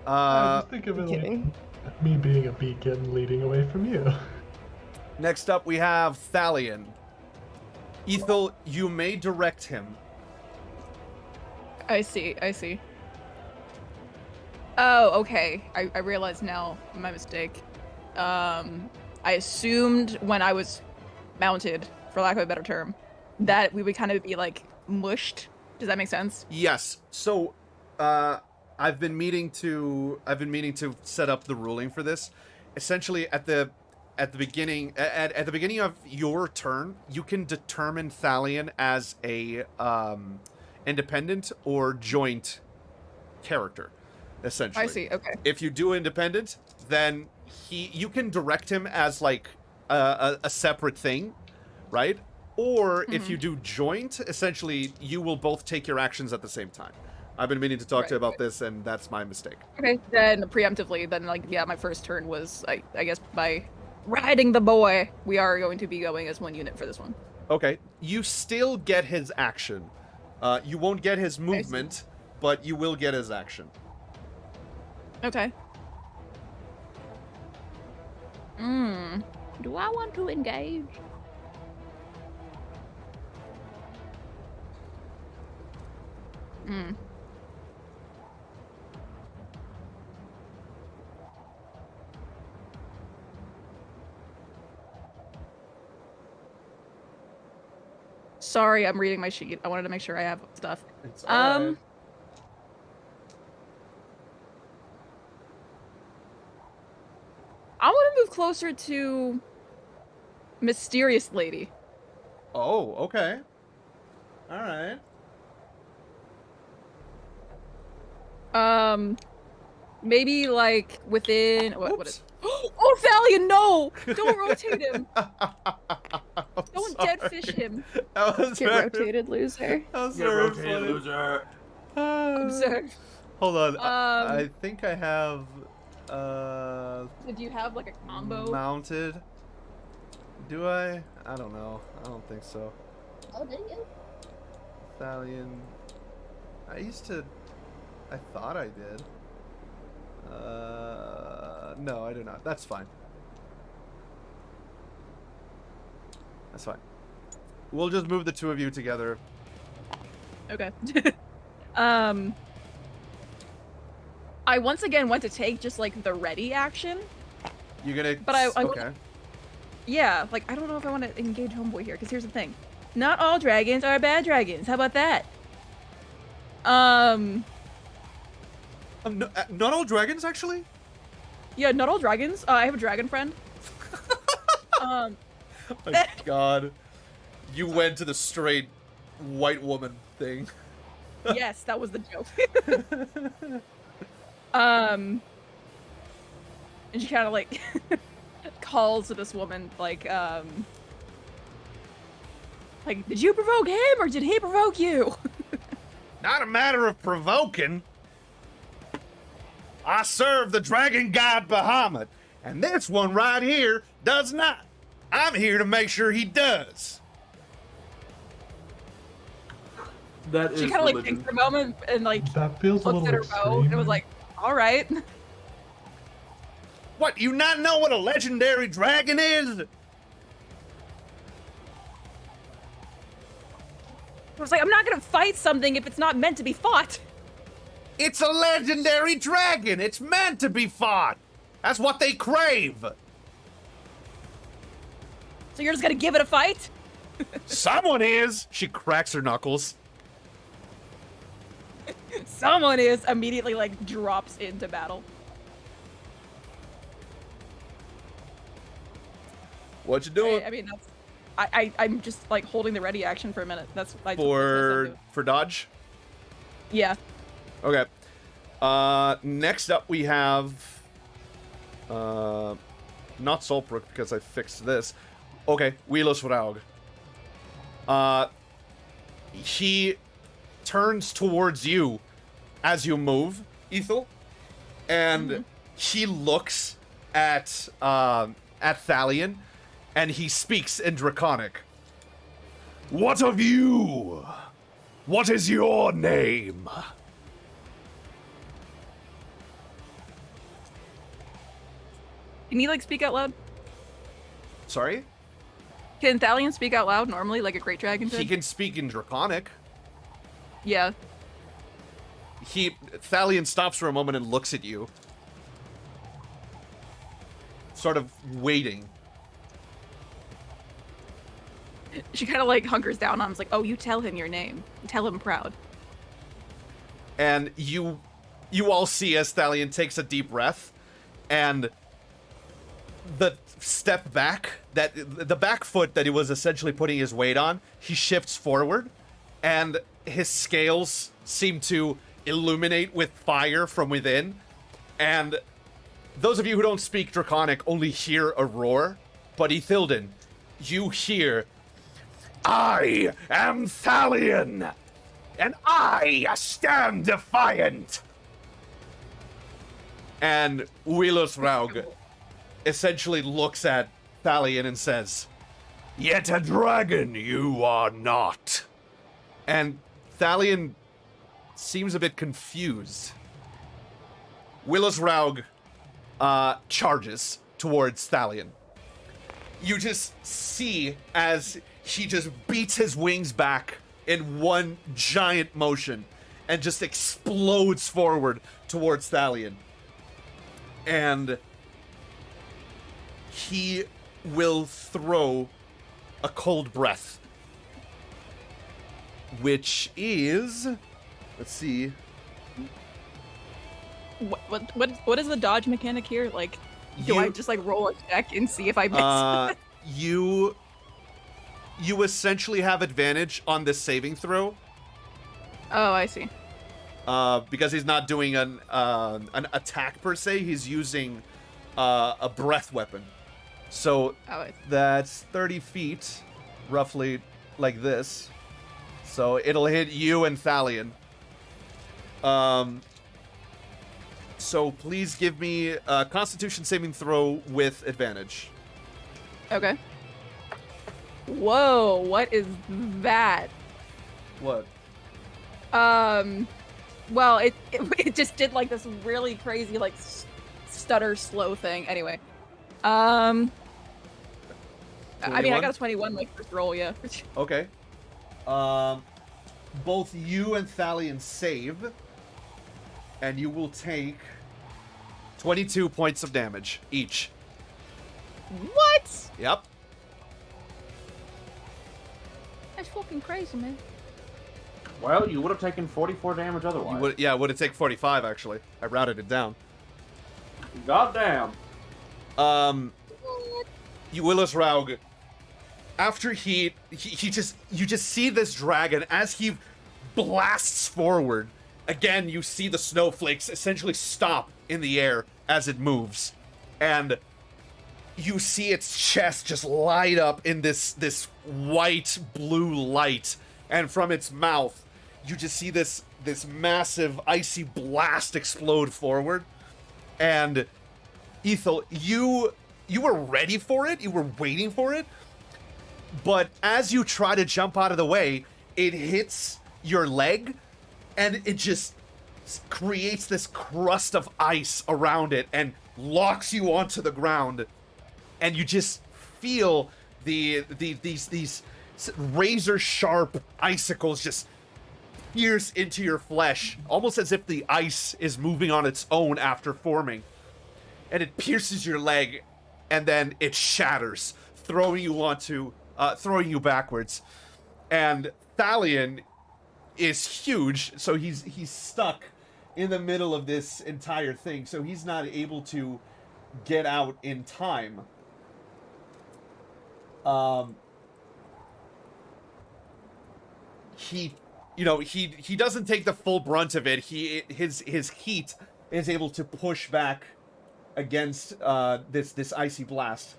Just think of it kidding. like me being a beacon leading away from you. Next up, we have Thalion. Ethel, you may direct him. I see. Oh, okay. I realize now my mistake. I assumed when I was mounted, for lack of a better term, that we would kind of be like mushed. Does that make sense? Yes. So, I've been meaning to set up the ruling for this. Essentially, at the beginning of your turn, you can determine Thalion as a independent or joint character. Essentially, I see. Okay. if you do independent, then you can direct him as like a separate thing, right? Or if you do joint, essentially you will both take your actions at the same time. I've been meaning to talk to you about this, and that's my mistake. Okay. Then preemptively, then like yeah, my first turn was I guess by riding the boy, we are going to be going as one unit for this one. Okay, you still get his action. You won't get his movement, but you will get his action. Okay. Do I want to engage? Sorry, I'm reading my sheet. I wanted to make sure I have stuff. It's all right. I want to move closer to Mysterious Lady. Oh, okay. All right. Maybe like within what is? Oh, Thalion, no! Don't rotate him. Don't dead fish him. That was Get very, rotated, loser. that was Get very rotated, funny. loser. Observe. Hold on. I think I have Do you have like a combo? mounted. Do I? I don't know. I don't think so. Oh, did you? Thalion. I thought I did. No, I do not. That's fine. That's fine. We'll just move the two of you together. Okay. I once again went to take just like the ready action. You're gonna. But I okay. Yeah, like I don't know if I want to engage homeboy here because here's the thing. Not all dragons are bad dragons. How about that? Not all dragons, actually. Yeah, not all dragons. I have a dragon friend. Oh my God, you went to the straight white woman thing. Yes, that was the joke. And she kind of like calls to this woman like, did you provoke him or did he provoke you? Not a matter of provoking. I serve the dragon god Bahamut, and this one right here does not. I'm here to make sure he does. That is She kind of like religion. thinks for a moment and like That feels a looked little at her bow and extreme. was like, all right. What, you not know what a legendary dragon is? I was like, I'm not gonna fight something if it's not meant to be fought. It's a legendary dragon. It's meant to be fought. That's what they crave. So you're just gonna give it a fight? Someone is. She cracks her knuckles. Someone is immediately like drops into battle. What you doing? I mean, that's. I'm just like holding the ready action for a minute. That's what I'm For doing. dodge? Yeah. Okay. Next up we have not Solbrook because I fixed this. Okay, Wheelos Raug. He turns towards you as you move, Ethel, and he looks at Thalion, and he speaks in Draconic. What of you? What is your name? Can he like speak out loud? Sorry? Can Thalion speak out loud normally, like a great dragon He could? can speak in Draconic. Yeah. Thalion stops for a moment and looks at you. Sort of waiting. She kind of like hunkers down on him. Like, oh, you tell him your name. Tell him proud. And you all see as Thalion takes a deep breath, and the step back, the back foot that he was essentially putting his weight on, he shifts forward, and his scales seem to illuminate with fire from within. And those of you who don't speak Draconic only hear a roar, but Ethilden, you hear, I am Thalion, and I stand defiant. And Wheelos Raug essentially looks at Thalion and says, yet a dragon you are not. And Thalion seems a bit confused. Wheelos Raug charges towards Thalion. You just see as he just beats his wings back in one giant motion and just explodes forward towards Thalion. And he will throw a cold breath, which is, let's see. What is the dodge mechanic here? Like, do I just like roll a check and see if I miss? You essentially have advantage on this saving throw. Oh, I see. Because he's not doing an attack per se. He's using a breath weapon. So that's 30 feet, roughly like this. So it'll hit you and Thalion. So please give me a Constitution saving throw with advantage. Okay. Whoa, what is that? What? Well, it just did like this really crazy like stutter slow thing. Anyway, I mean, I 21? got a 21 my first roll, yeah. Okay. Both you and Thalion save, and you will take 22 points of damage each. What? Yep. That's fucking crazy, man. Well, you would have taken 44 damage otherwise. Yeah, it would have taken 45 actually. I rounded it down. Goddamn. Wheelos Raug, after he just, you just see this dragon as he blasts forward. Again, you see the snowflakes essentially stop in the air as it moves, and you see its chest just light up in this white blue light, and from its mouth you just see this massive icy blast explode forward. And Ethel, you were ready for it, you were waiting for it, but as you try to jump out of the way, it hits your leg, and it just creates this crust of ice around it and locks you onto the ground. And you just feel these razor sharp icicles just pierce into your flesh, almost as if the ice is moving on its own after forming. And it pierces your leg, and then it shatters, throwing you backwards. And Thalion is huge, so he's stuck in the middle of this entire thing, so he's not able to get out in time. he, he doesn't take the full brunt of it. His heat is able to push back against this icy blast.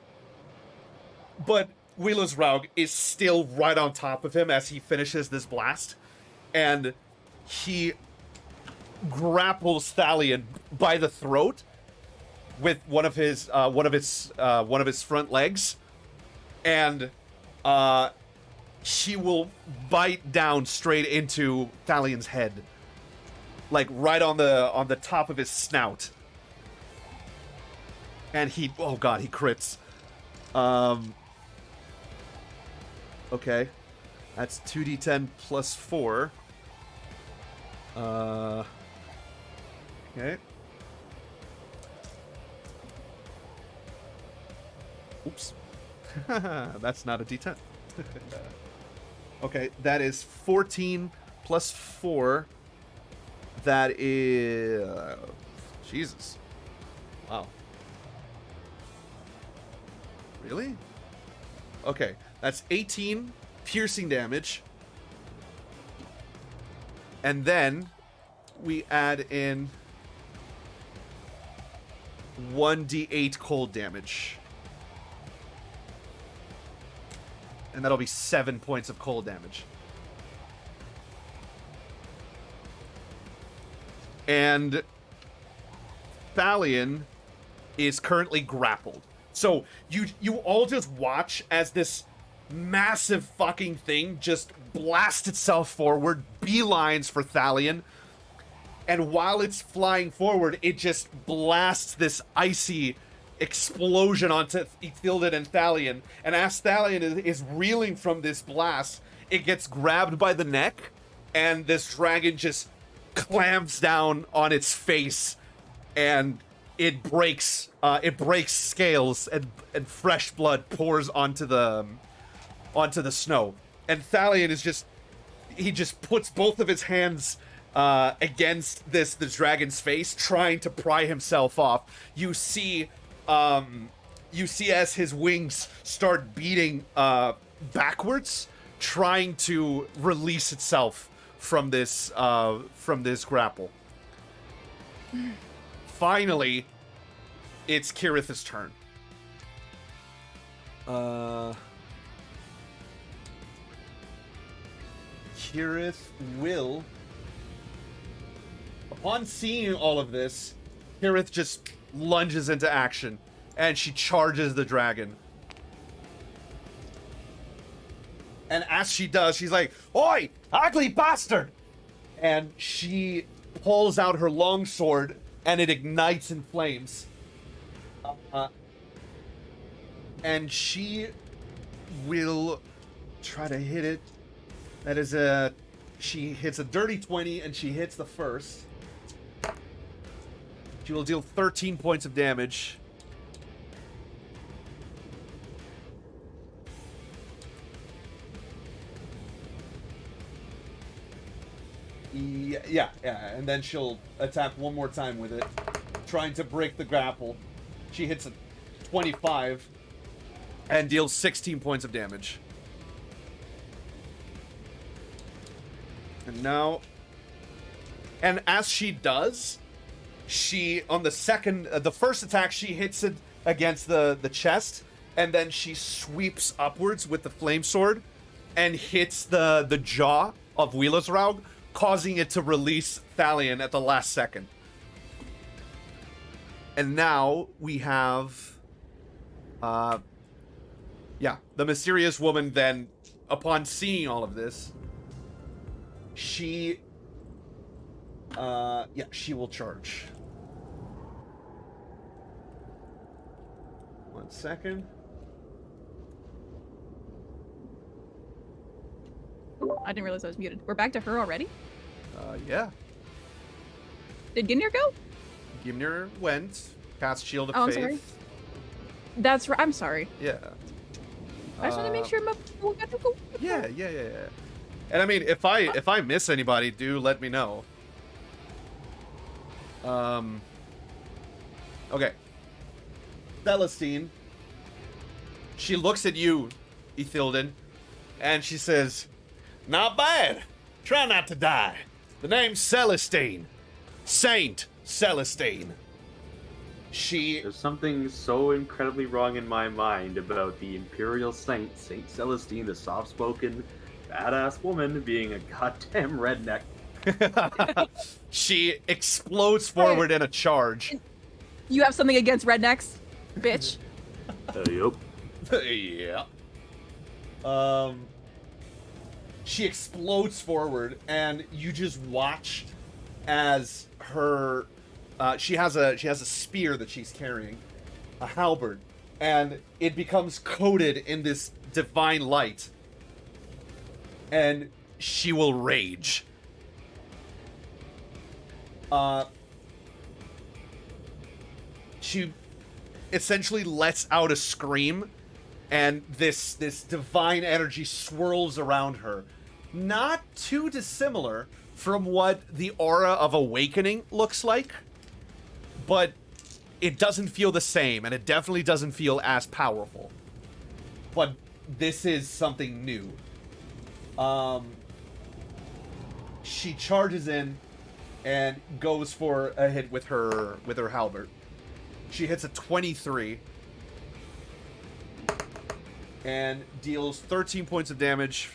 But Wheeler's Raug is still right on top of him as he finishes this blast, and he grapples Thalion by the throat with one of his front legs, and he will bite down straight into Thalion's head, like right on the top of his snout. And oh god, he crits. Okay, that's 2d10 plus 4. Okay. Oops. That's not a d10. Okay, that is 14 plus 4. That is... Jesus. Wow. Really? Okay, that's 18 piercing damage. And then we add in 1d8 cold damage. And that'll be 7 points of cold damage. And Thalion is currently grappled. So you all just watch as this massive fucking thing just blasts itself forward, beelines for Thalion. And while it's flying forward, it just blasts this icy explosion onto Ithildin and Thalion. And as Thalion is reeling from this blast, it gets grabbed by the neck, and this dragon just clamps down on its face, and it breaks scales, and fresh blood pours onto the snow. And Thalion is he just puts both of his hands against the dragon's face, trying to pry himself off. You see as his wings start beating backwards, trying to release itself from this grapple. Finally, it's Kirith's turn. Kirith will... Upon seeing all of this, Kirith just lunges into action, and she charges the dragon. And as she does, she's like, "Oi, ugly bastard!" And she pulls out her longsword, and it ignites in flames. And she will try to hit it. That is she hits a dirty 20, and she hits the first. She will deal 13 points of damage. Yeah, and then she'll attack one more time with it, trying to break the grapple. She hits a 25 and deals 16 points of damage. And now, and as she does, she, on the first attack, she hits it against the chest, and then she sweeps upwards with the flame sword and hits the jaw of Wheeler's Raug, causing it to release Thalion at the last second. And now we have, the mysterious woman then, upon seeing all of this, she will charge. 1 second. I didn't realize I was muted. We're back to her already? Yeah. Did Gimnir go? Gimnir went, cast Shield of Oh, I'm Faith. sorry. That's right. I'm sorry. Yeah. I just want to make sure my... Yeah. And I mean, if I miss anybody, do let me know. Okay. Celestine. She looks at you, Ithilden, and she says, "Not bad. Try not to die. The name's Celestine. Saint Celestine." She There's something so incredibly wrong in my mind about the Imperial Saint, Saint Celestine, the soft-spoken, badass woman, being a goddamn redneck. she explodes forward in a charge. You have something against rednecks, bitch? Yup. Yeah. She explodes forward, and you just watch as her. She has a spear that she's carrying, a halberd, and it becomes coated in this divine light, and she will rage. She essentially lets out a scream, and this divine energy swirls around her. Not too dissimilar from what the aura of awakening looks like, but it doesn't feel the same, and it definitely doesn't feel as powerful. But this is something new. She charges in and goes for a hit with her halberd. She hits a 23 and deals 13 points of damage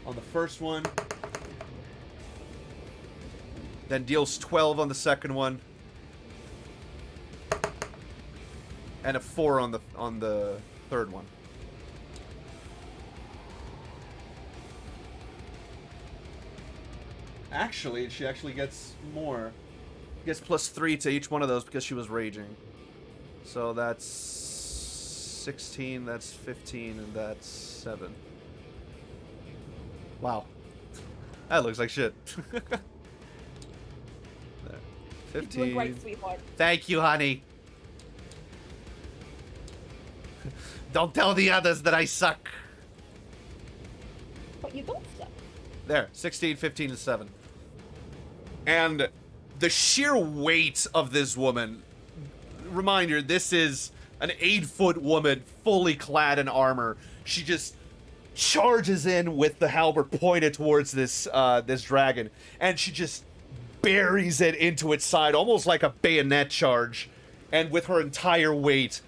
on the first one. Then deals 12 on the second one. And a 4 on the third one. Actually, she actually gets more. Gets +3 to each one of those because she was raging. So that's 16, that's 15, and that's 7. Wow. That looks like shit. There. 15. You look great, sweetheart. Thank you, honey. Don't tell the others that I suck. But you don't suck. There, 16, 15, and 7. And the sheer weight of this woman, reminder, this is an 8-foot woman fully clad in armor. She just charges in with the halberd pointed towards this dragon, and she just buries it into its side, almost like a bayonet charge. And with her entire weight,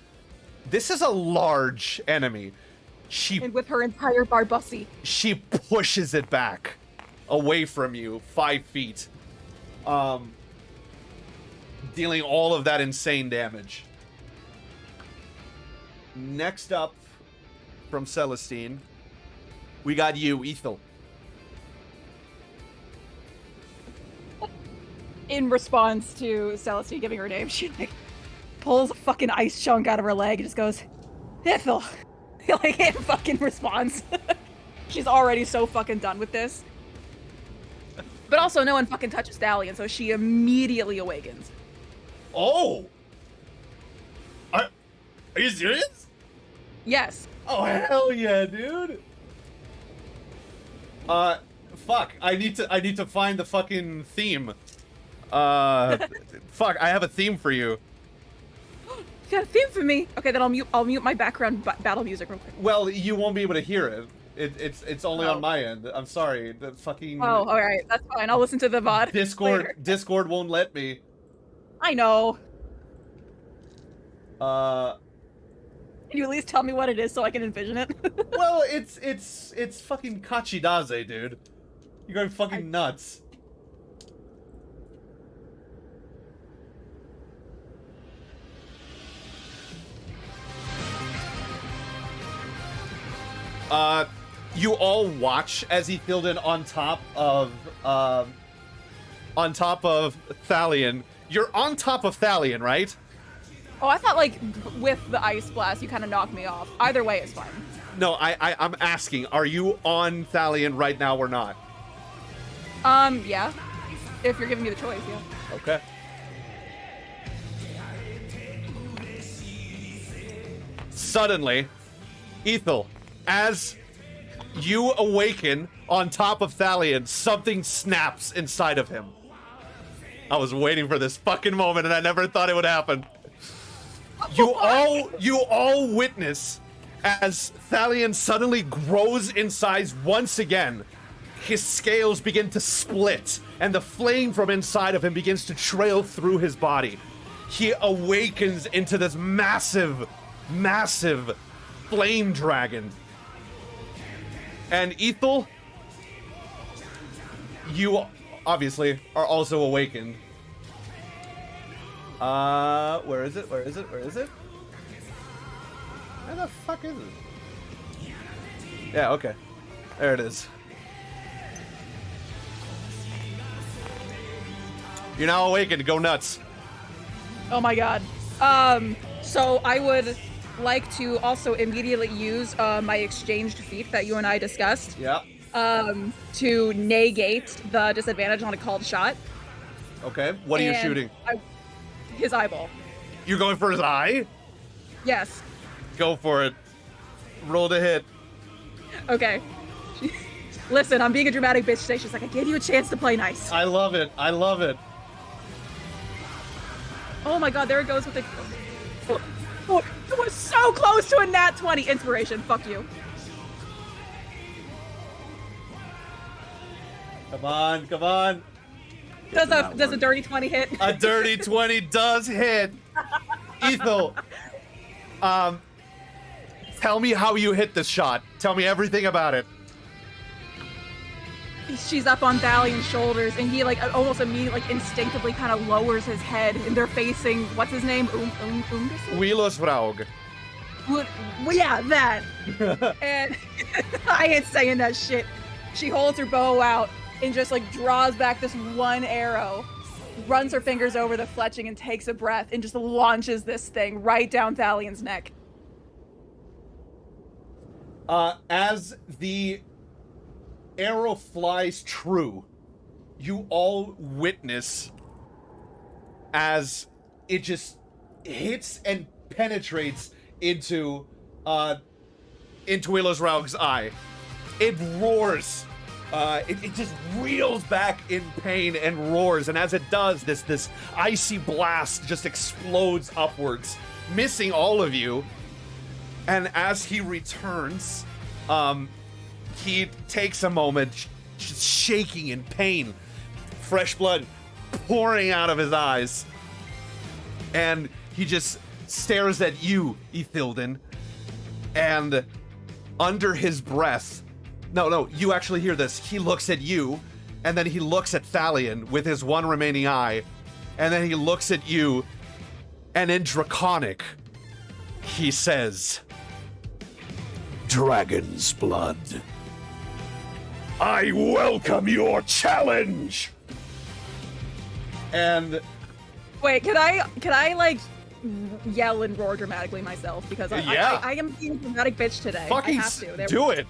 this is a large enemy. And with her entire barbussy. She pushes it back away from you 5 feet. Dealing all of that insane damage. Next up from Celestine, we got you, Ethel. In response to Celestine giving her name, she like pulls a fucking ice chunk out of her leg and just goes, Ethel. Like in fucking response. She's already so fucking done with this. But also no one fucking touches Stallion, so she immediately awakens. Oh! Are you serious? Yes. Oh, hell yeah, dude! Fuck, I need to find the fucking theme. Fuck, I have a theme for you. You got a theme for me? Okay, then I'll mute my background battle music real quick. Well, you won't be able to hear it. It's only on my end. I'm sorry. The fucking Oh, alright, that's fine. I'll listen to the VOD later. Discord won't let me. I know. Can you at least tell me what it is so I can envision it? Well, it's fucking Kachidaze, dude. You're going fucking nuts. You all watch as Ithilden on top of Thalion. You're on top of Thalion, right? Oh, I thought like with the ice blast you kind of knocked me off. Either way is fine. No, I'm asking, are you on Thalion right now or not? Yeah. If you're giving me the choice, yeah. Okay. Suddenly, Ethel, as you awaken on top of Thalion, something snaps inside of him. I was waiting for this fucking moment and I never thought it would happen. You all witness as Thalion suddenly grows in size once again. His scales begin to split, and the flame from inside of him begins to trail through his body. He awakens into this massive, massive flame dragon. And Ethel, you obviously are also awakened. Where is it? Where is it? Where is it? Where the fuck is it? Yeah, okay. There it is. You're now awakened. Go nuts. Oh my god. So I would like to also immediately use my exchanged feat that you and I discussed. Yeah. To negate the disadvantage on a called shot. Okay. What are you shooting? His eyeball. You're going for his eye? Yes. Go for it. Roll to hit. Okay. Listen, I'm being a dramatic bitch today. She's like, I gave you a chance to play nice. I love it. I love it. Oh my god, there it goes with the... Oh, it was so close to a nat 20. Inspiration. Fuck you. Come on, come on. Does a dirty 20 hit? A dirty 20 does hit. Ethel, tell me how you hit this shot. Tell me everything about it. She's up on Thalion's shoulders, and he like almost immediately, like instinctively, kind of lowers his head, and they're facing what's his name? Wheelers Vraug. Well, yeah, that. And I ain't saying that shit. She holds her bow out and just like draws back this one arrow, runs her fingers over the fletching, and takes a breath, and just launches this thing right down Thalion's neck. As the arrow flies true, you all witness as it just hits and penetrates into Wheelers Raug's eye. It roars. It just reels back in pain and roars, and as it does, this icy blast just explodes upwards, missing all of you. And as he returns, he takes a moment, just shaking in pain, fresh blood pouring out of his eyes, and he just stares at you, Ethilden, and under his breath, no, you actually hear this, he looks at you, and then he looks at Thalion with his one remaining eye, and then he looks at you, and in Draconic, he says, "Dragon's blood. I welcome your challenge." And wait, can I like yell and roar dramatically myself, because I am being a dramatic bitch today. Fucking I have to. do it.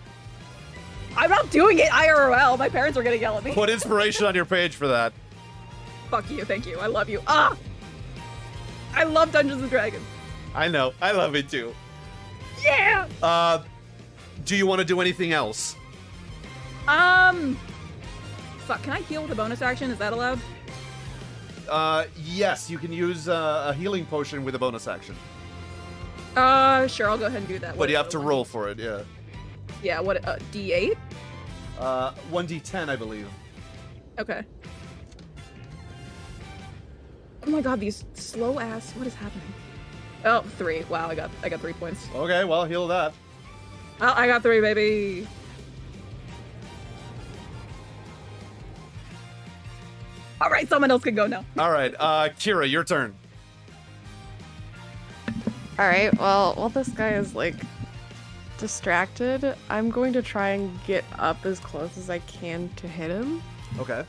I'm not doing it IRL. My parents are gonna yell at me. Put inspiration on your page for that. Fuck you, thank you. I love you. I love Dungeons and Dragons. I know. I love it too. Yeah. Do you want to do anything else? Fuck, can I heal with a bonus action? Is that allowed? Yes, you can use a healing potion with a bonus action. Sure, I'll go ahead and do that. But you have to roll for it, yeah. Yeah, what, D8? 1d10, I believe. Okay. Oh my god, these slow ass, what is happening? Oh, 3. Wow, I got 3 points. Okay, well, heal that. Oh, I got 3, baby. All right, someone else can go now. All right, Kira, your turn. All right, well, while this guy is like distracted, I'm going to try and get up as close as I can to hit him. Okay.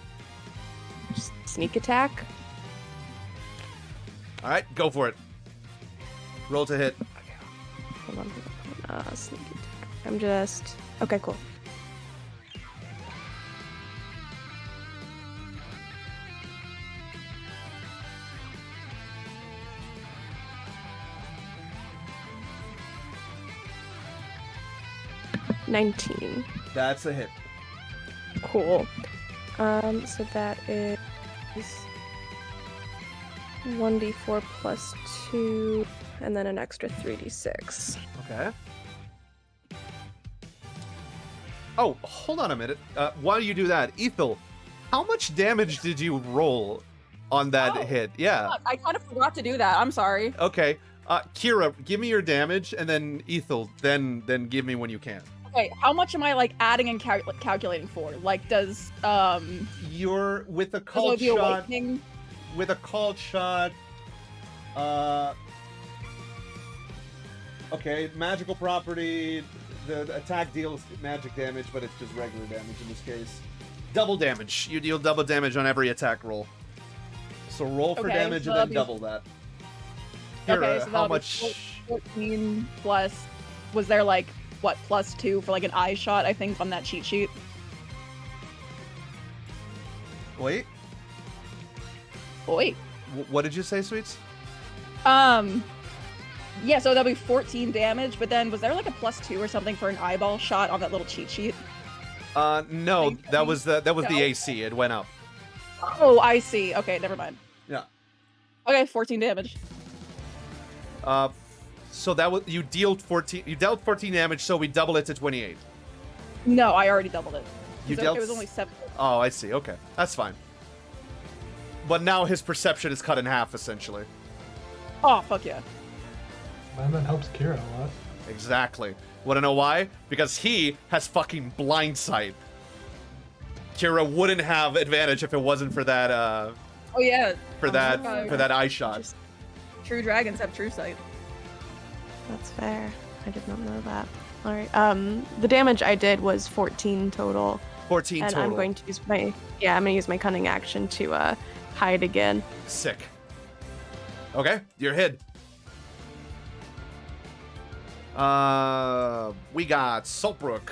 Just sneak attack. All right, go for it. Roll to hit. Hold on. Sneak attack. I'm just... Okay, cool. $19. That's a hit. Cool. So that is 1d4 plus 2 and then an extra 3d6. Okay. Oh, hold on a minute. While you do that, Ethel, how much damage did you roll on that Oh, hit? Yeah. Fuck, I kind of forgot to do that. I'm sorry. Okay. Kira, give me your damage, and then Ethel, then give me when you can. Okay, how much am I like adding and calculating for? Like, does You're with a does called the shot. awakening? With a called shot. Okay, magical property. The attack deals magic damage, but it's just regular damage in this case. Double damage. You deal double damage on every attack roll. So roll for Okay, damage so and then that'll be- double that. Okay, Kira, so how that'll be much? 14 plus. Was there like what +2 for like an eye shot? I think on that cheat sheet. Wait, Oh, wait. what did you say, Sweets? Yeah, so that'll be 14 damage. But then was there like a +2 or something for an eyeball shot on that little cheat sheet? No, that was the No. AC. It went up. Oh, I see. Okay, never mind. Yeah. Okay, 14 damage. So that was you dealt 14. You dealt 14 damage, so we double it to 28. No, I already doubled it. You So dealt. It was only 7. Oh, I see. Okay, that's fine. But now his perception is cut in half, essentially. Oh, fuck yeah. Man, that helps Kira a lot. Exactly. Wanna know why? Because he has fucking blind sight. Kira wouldn't have advantage if it wasn't for that Oh yeah. for I'm that surprised. for that eye shot. Just- True dragons have true sight. That's fair. I did not know that. All right. The damage I did was 14 total, 14 and total. I'm going to use my I'm going to use my cunning action to hide again. Sick. Okay, you're hid. We got Saltbrook.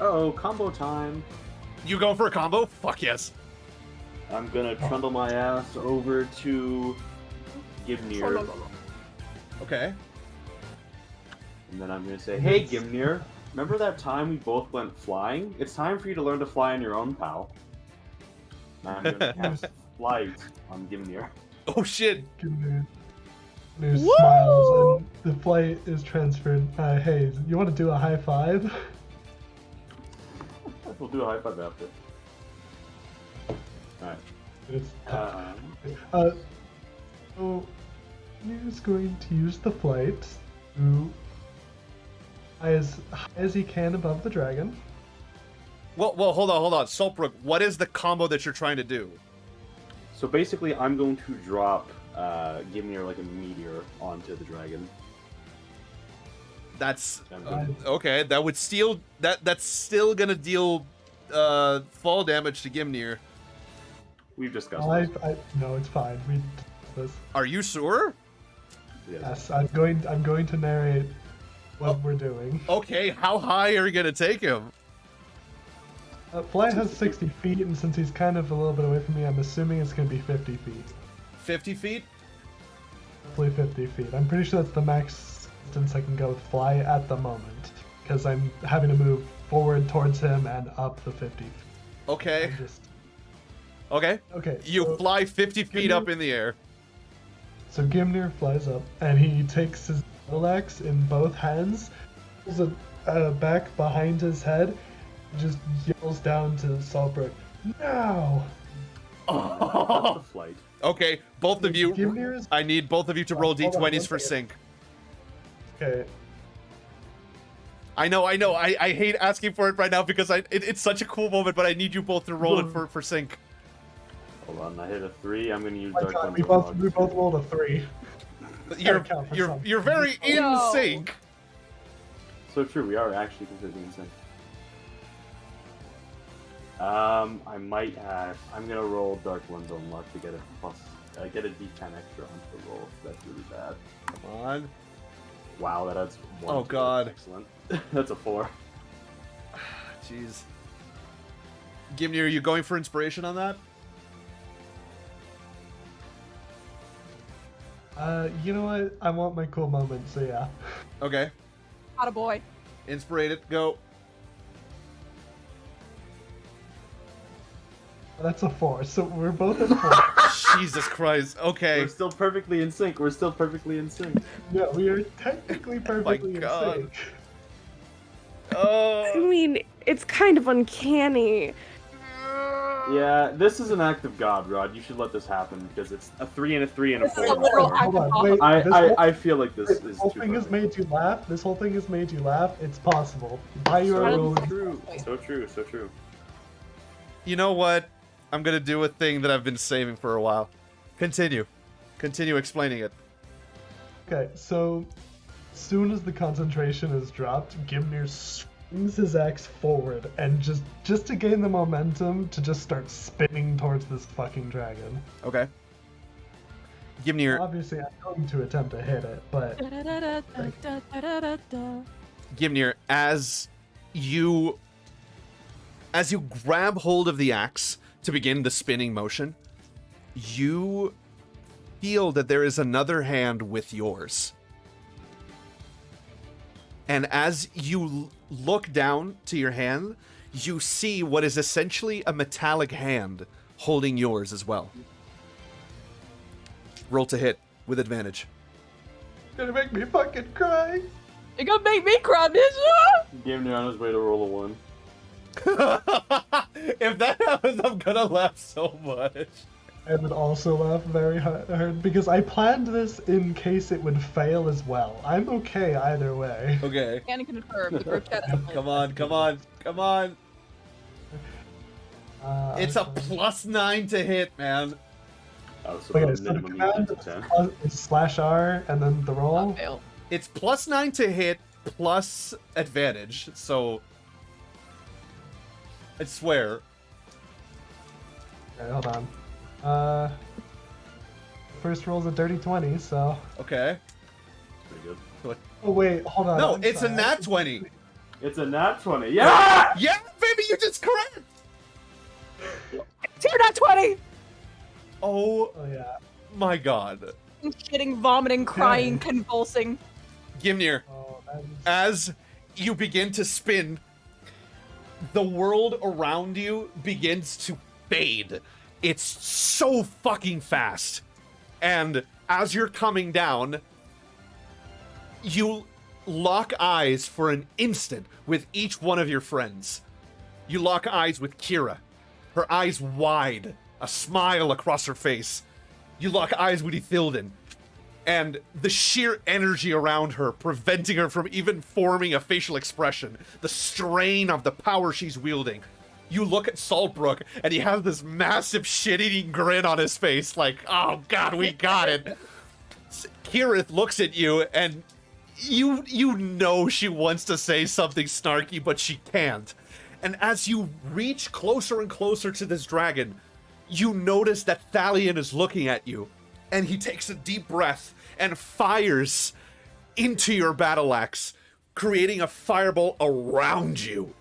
Uh-oh, combo time. You going for a combo? Fuck yes. I'm gonna trundle my ass over to Gimnir, Okay. and then I'm gonna say, "Hey, Gimnir, remember that time we both went flying? It's time for you to learn to fly on your own, pal." And I'm gonna cast flight on Gimnir. Oh shit. Gimnir smiles and the flight is transferred. Hey, you want to do a high five? We'll do a high five after. Alright. It's, Um, so he's going to use the flight to as high as he can above the dragon. Well, hold on. Saltbrook, what is the combo that you're trying to do? so basically, I'm going to drop Gimnir like a meteor onto the dragon. That's Okay. okay. That would steal. That's still gonna deal fall damage to Gimnir. We've discussed this. No, it's fine. We did this. Are you sure? Yes, I'm going to narrate what we're doing. Okay. How high are you gonna take him? Fly has 60 feet, and since he's kind of a little bit away from me, I'm assuming it's going to be 50 feet. 50 feet. Hopefully 50 feet. I'm pretty sure that's the max distance I can go with fly at the moment, because I'm having to move forward towards him and up the 50 feet. Okay. I'm just... Okay. Okay. You so, fly 50 feet up in the air. So Gimnir flies up, and he takes his battle axe in both hands, pulls it back behind his head, and just yells down to Saltbrook, "Now!" That's the flight. Okay, both of you. Gimnir is... I need both of you to roll Hold on, d20s one for second. sync. Okay. I know. I hate asking for it right now because it's such a cool moment, but I need you both to roll it for sync. Hold on, I hit a 3. I'm gonna use My Dark God, One's we both rolled a 3. You're count for you're something. you're very in No. sync. So true, we are actually completely insane. I might have. I'm gonna roll Dark One's own luck to get a plus. Get a D10 extra onto the roll. That's really bad. Come on. Wow, that adds 1. Oh, to it. God. Excellent. That's a 4. Jeez. Gimnir, are you going for inspiration on that? You know what? I want my cool moment, so yeah. Okay. Atta boy. Inspirate it. Go. That's a 4. So we're both at 4. Jesus Christ. Okay. We're still perfectly in sync. We're still perfectly in sync. No, we are technically perfectly in God. sync. I Oh. mean, it's kind of uncanny. Yeah, this is an act of God, Rod. You should let this happen because it's a 3 and a 3 and a This is 4. a literal act Hold of on, God. wait. This whole- I feel like this This is whole too thing has perfect. made you laugh. This whole thing has made you laugh. It's possible. By your So rules. true. So true. So true. You know what? I'm gonna do a thing that I've been saving for a while. Continue. Continue explaining it. Okay, so as soon as the concentration is dropped, Gimnir swings his axe forward and just to gain the momentum to just start spinning towards this fucking dragon. Okay. Gimnir, Obviously, I'm going to attempt to hit it, but Gimnir, as you grab hold of the axe to begin the spinning motion, you feel that there is another hand with yours. And as you look down to your hand, you see what is essentially a metallic hand holding yours as well. Roll to hit with advantage. gonna make me fucking cry. You're gonna make me cry, bitch! Gimnir on his way to roll a 1. If that happens, I'm gonna laugh so much. I would also laugh very hard because I planned this in case it would fail as well. I'm okay either way. Okay. Can confirm. The group chat is Come on, come on, come on. It's a +9 to hit, man. Oh, so Okay, the so the minimum you command get to 10. is /R and then the roll. fail. It's +9 to hit plus advantage, so I swear. Okay, hold on. First roll's a dirty 20, so. Okay. Pretty good. Oh wait, hold on. No, I'm it's a sorry. nat 20. It's a nat 20. Yeah! Yeah, baby, you just correct. Tear that 20! Oh Oh yeah. my god. Shitting, vomiting, crying, convulsing. Gimnir, Oh, that is... as you begin to spin, the world around you begins to fade. It's so fucking fast. And as you're coming down, you lock eyes for an instant with each one of your friends. You lock eyes with Kira, her eyes wide, a smile across her face. You lock eyes with Ethilden, and the sheer energy around her preventing her from even forming a facial expression, the strain of the power she's wielding. You look at Saltbrook, and he has this massive shit-eating grin on his face, like, oh god, we got it. Kirith looks at you, and you know she wants to say something snarky, but she can't. And as you reach closer and closer to this dragon, you notice that Thalion is looking at you, and he takes a deep breath and fires into your battle axe, creating a fireball around you.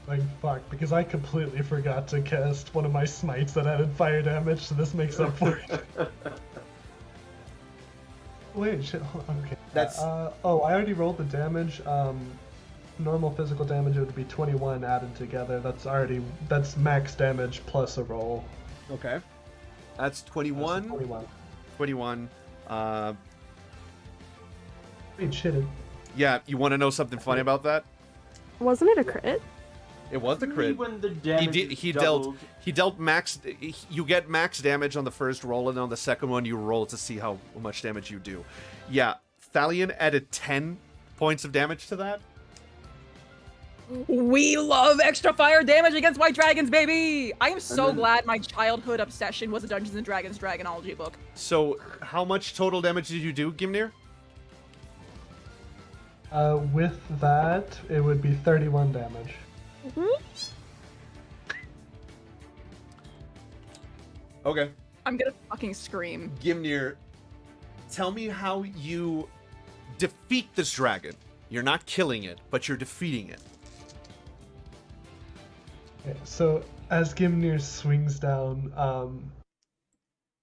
Like, fuck, because I completely forgot to cast one of my smites that added fire damage, so this makes up for it. Wait, shit, hold on, okay. That's- oh, I already rolled the damage. Normal physical damage, it would be 21 added together. That's max damage plus a roll. Okay. That's 21. 21. 21. Wait, shit. Yeah, you want to know something funny about that? Wasn't it a crit? It was the crit. When the damage is He doubled. dealt max. You get max damage on the first roll, and on the second one you roll to see how much damage you do. Yeah, Thalion added 10 points of damage to that. We love extra fire damage against white dragons, baby! I am so then- glad my childhood obsession was a Dungeons & Dragons Dragonology book. So, how much total damage did you do, Gimnir? With that, it would be 31 damage. Okay. I'm gonna fucking scream. Gimnir, tell me how you defeat this dragon. You're not killing it, but you're defeating it. Okay, so as Gimnir swings down, are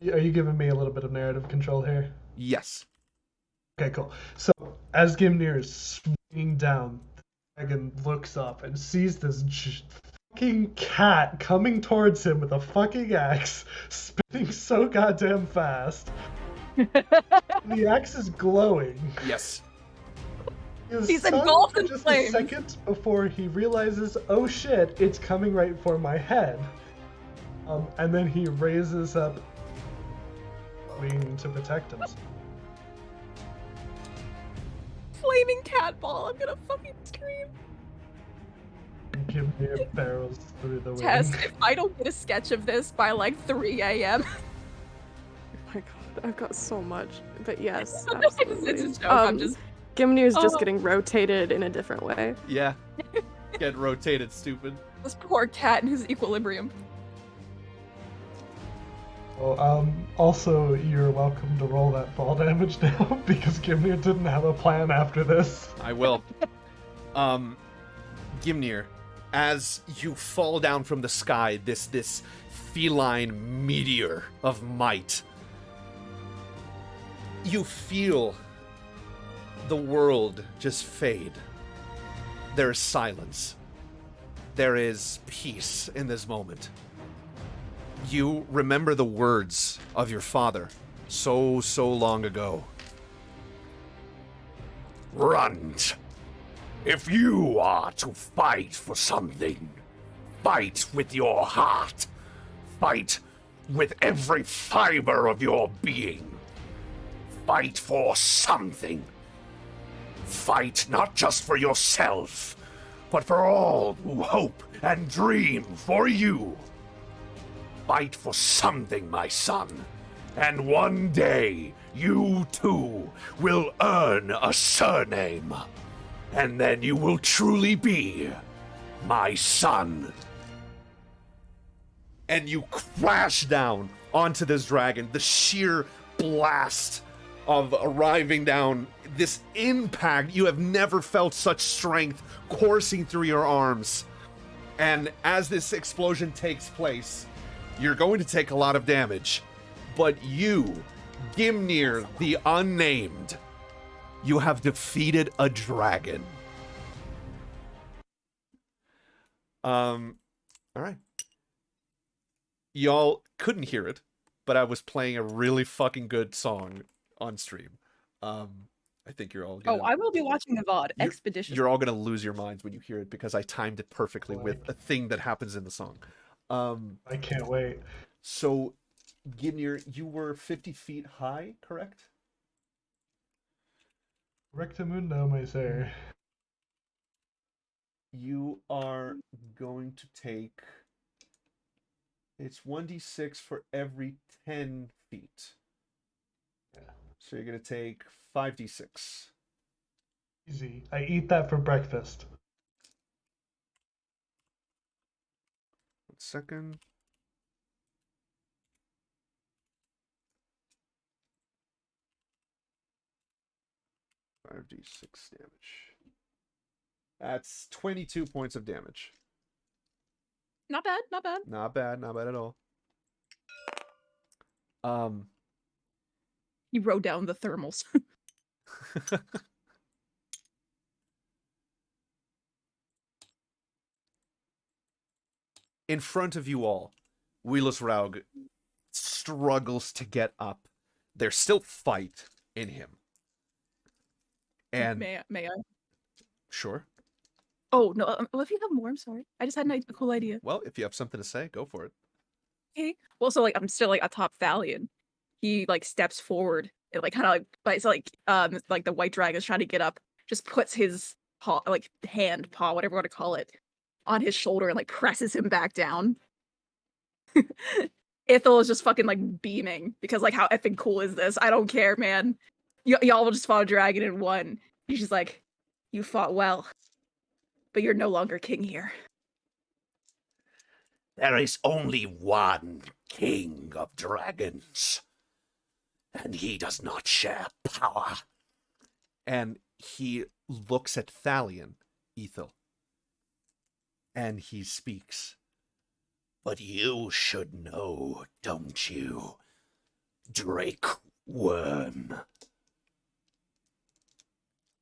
you giving me a little bit of narrative control here? Yes. Okay, cool. So as Gimnir is swinging down, the dragon looks up and sees this fucking cat coming towards him with a fucking axe, spinning so goddamn fast. The axe is glowing. Yes. He's Stunned engulfed for in just flames. a second before he realizes, oh shit, it's coming right for my head. And then he raises up wing to protect himself. Flaming cat ball. I'm gonna fucking scream. Give me a barrels through the wing. Tess, if I don't get a sketch of this by like 3 a.m. Oh my god, I've got so much. But yes, it's absolutely. a joke. I'm just. Gimnir's just Oh. getting rotated in a different way. Yeah. Get rotated, stupid. This poor cat and his equilibrium. Well, also, you're welcome to roll that fall damage now, because Gimnir didn't have a plan after this. I will. Gimnir, as you fall down from the sky, this feline meteor of might, you feel the world just fade. There is silence. There is peace in this moment. You remember the words of your father so long ago. Runt. If you are to fight for something, fight with your heart. Fight with every fiber of your being. Fight for something. Fight not just for yourself, but for all who hope and dream for you. Fight for something, my son, and one day you too will earn a surname, and then you will truly be my son. And you crash down onto this dragon. The sheer blast of arriving down, this impact, you have never felt such strength coursing through your arms. And as this explosion takes place, you're going to take a lot of damage. But you, Gimnir the Unnamed, you have defeated a dragon. All right. Y'all couldn't hear it, but I was playing a really fucking good song on stream. I think you're all gonna... Oh, I will be watching the VOD You're- expeditiously. You're all gonna lose your minds when you hear it because I timed it perfectly with a thing that happens in the song. I can't wait. So, Gimnir, you were 50 feet high, correct? Rectamundo, my sir. You are going to take... It's 1d6 for every 10 feet. Yeah. So you're going to take 5d6. Easy. I eat that for breakfast. 1 second. $5d6 damage. That's 22 points of damage. Not bad, not bad. Not bad at all. You wrote down the thermals. In front of you all, Wheelus Raug struggles to get up. There's still fight in him. And May I? sure. Oh no! Well, if you have more, I'm sorry. I just had a cool idea. Well, if you have something to say, go for it. Okay. Well, so like I'm still like atop Thalion. He like steps forward and like kind of but it's like the white dragon's trying to get up. Just puts his paw, like hand, paw, whatever you want to call it, on his shoulder and like presses him back down. Ithil is just fucking like beaming because like how effing cool is this? I don't care, man. Y'all will just fought a dragon and won. He's just like, you fought well, but you're no longer king here. There is only one king of dragons, and he does not share power. And he looks at Thalion, Ethel, and he speaks. But you should know, don't you, Drake Worm?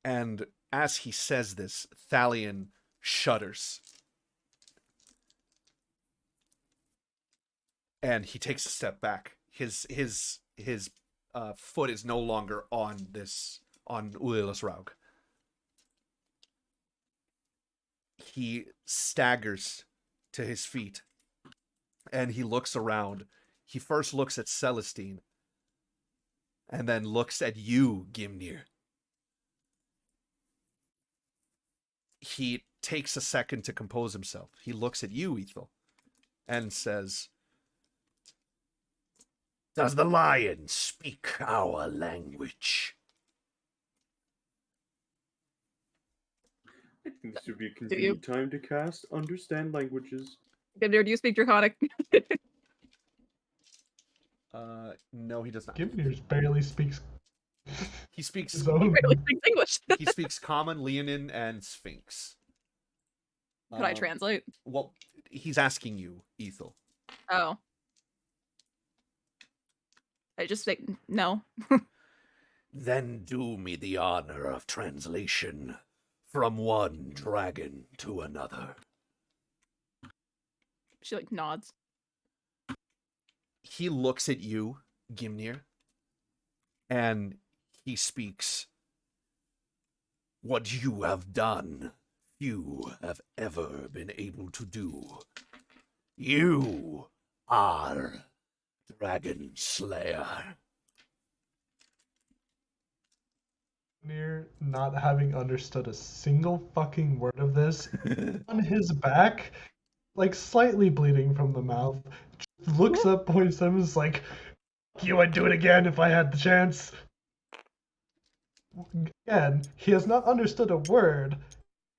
And as he says this, Thalion shudders. and he takes a step back. His foot is no longer on Ulilas Raug. He staggers to his feet, and he looks around. He first looks at Celestine, and then looks at you, Gimnir. He takes a second to compose himself. He looks at you, Ethel, and says, Does the lion speak our language? I think this would be a you? convenient time to cast Understand Languages. Gimnir, do you speak Draconic? no, he does not. Gimnir barely speaks He speaks his own. Barely speaks English. he speaks Common, Leonin, and Sphinx. Could I translate? Well, he's asking you, Ethel. Oh. I just say no. Then do me the honor of translation from one dragon to another. She like nods. He looks at you, Gimnir, and he speaks. What you have done, few have ever been able to do. You are Dragon Slayer. Gimnir, not having understood a single fucking word of this, on his back, like slightly bleeding from the mouth, just looks up, points at him, and is like, you, I'd do it again if I had the chance. Again, he has not understood a word,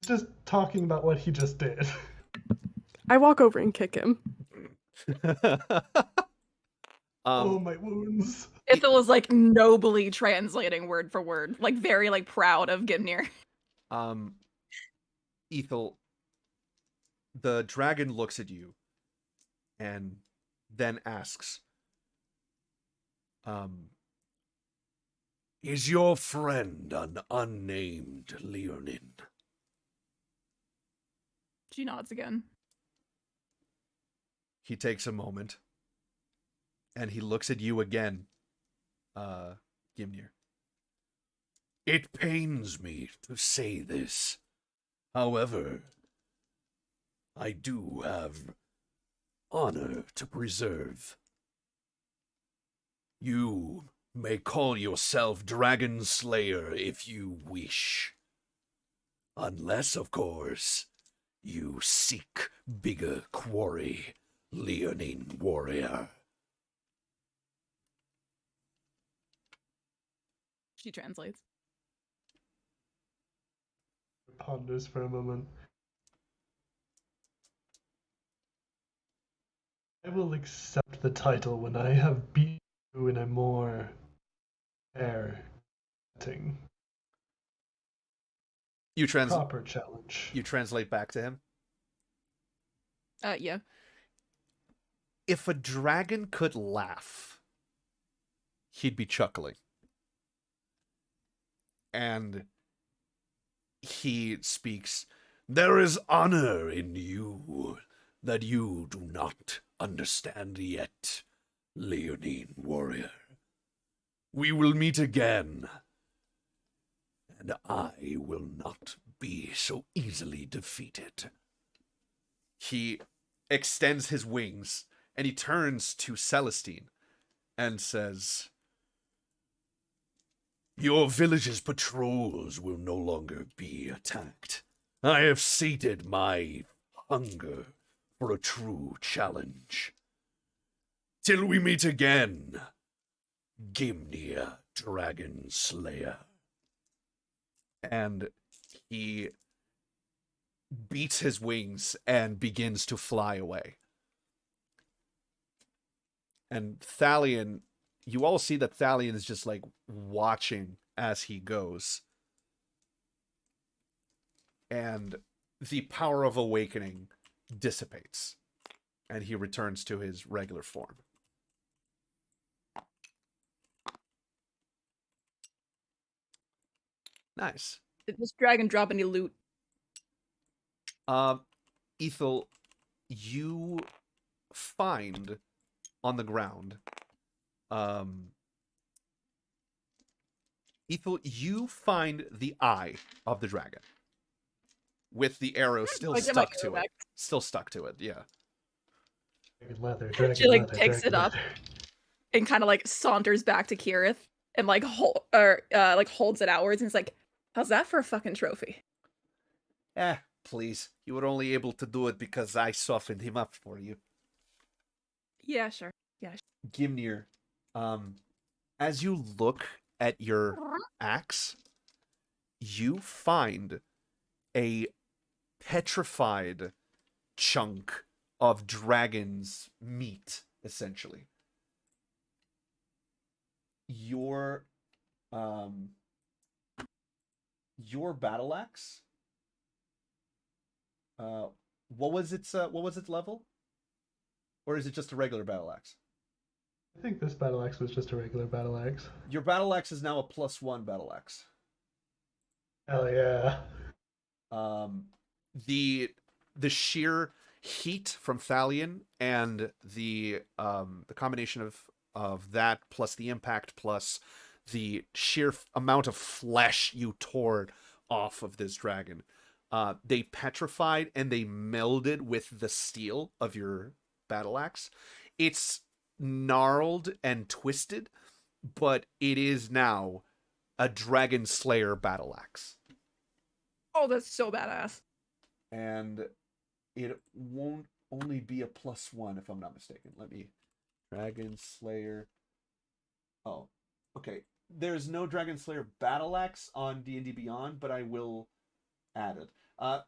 he's just talking about what he just did. I walk over and kick him. Oh, my wounds. Ithil is like nobly translating word for word, like very like proud of Gimnir. Ethel, the dragon looks at you and then asks, Is your friend an unnamed Leonin? She nods again. he takes a moment, and he looks at you again, Gimnir. It pains me to say this. However, I do have honor to preserve. You may call yourself Dragon Slayer if you wish. Unless, of course, you seek bigger quarry, Leonine warrior. She translates. Ponders for a moment. I will accept the title when I have beaten you in a more fair setting. You Proper challenge. you translate back to him. Yeah. If a dragon could laugh, he'd be chuckling. And he speaks, There is honor in you that you do not understand yet, Leonine warrior. We will meet again, and I will not be so easily defeated. he extends his wings, and he turns to Celestine and says, Your village's patrols will no longer be attacked. I have sated my hunger for a true challenge. Till we meet again, Gimnir Dragon Slayer. and he beats his wings and begins to fly away. And Thalion, you all see that Thalion is just like watching as he goes. And the power of awakening dissipates, and he returns to his regular form. Nice. Did this dragon drop any loot? Ethel, you find on the ground. Ethel, you find the eye of the dragon with the arrow still I get my stuck to arrow it. back. Still stuck to it, yeah. Dragon leather, dragon She like leather, picks dragon it up leather. and kind of like saunters back to Kirith and like holds it outwards and is like, "How's that for a fucking trophy?" Please. You were only able to do it because I softened him up for you. Yeah, sure. Gimnir, as you look at your axe, you find a petrified chunk of dragon's meat, essentially. Your battle axe, what was its level? Or is it just a regular battle axe? I think this battle axe was just a regular battle axe. Your battle axe is now a +1 battle axe. Hell yeah. The sheer heat from Thalion and the combination of that plus the impact plus the sheer amount of flesh you tore off of this dragon, they petrified and they melded with the steel of your battle axe. It's gnarled and twisted, but it is now a dragon slayer battle axe. Oh, that's so badass. And it won't only be a +1 if I'm not mistaken. Let me Dragon Slayer. Oh, okay. There's no Dragon Slayer battle axe on D&D Beyond, but I will add it. A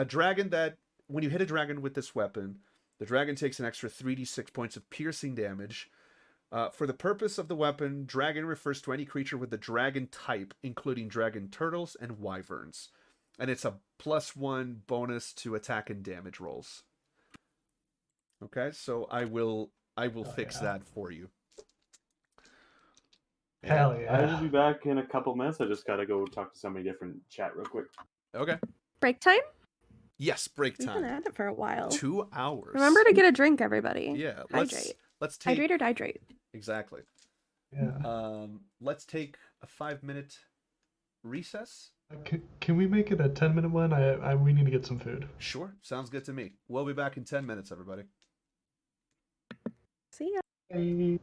dragon that when you hit a dragon with this weapon, the dragon takes an extra 3d6 points of piercing damage. For the purpose of the weapon, dragon refers to any creature with the dragon type, including dragon turtles and wyverns. And it's a +1 bonus to attack and damage rolls. Okay, so I will fix that for you. Hell yeah. I will be back in a couple minutes. I just gotta go talk to somebody different. Chat real quick. Okay. Break time? Yes, break We've been time. at it for a while. 2 hours. Remember to get a drink, everybody. Yeah, Hydrate. let's take Hydrate or dihydrate. exactly. Yeah. Let's take a 5-minute recess. Can we make it a 10-minute one? We need to get some food. Sure, sounds good to me. We'll be back in 10 minutes, everybody. See ya. Bye.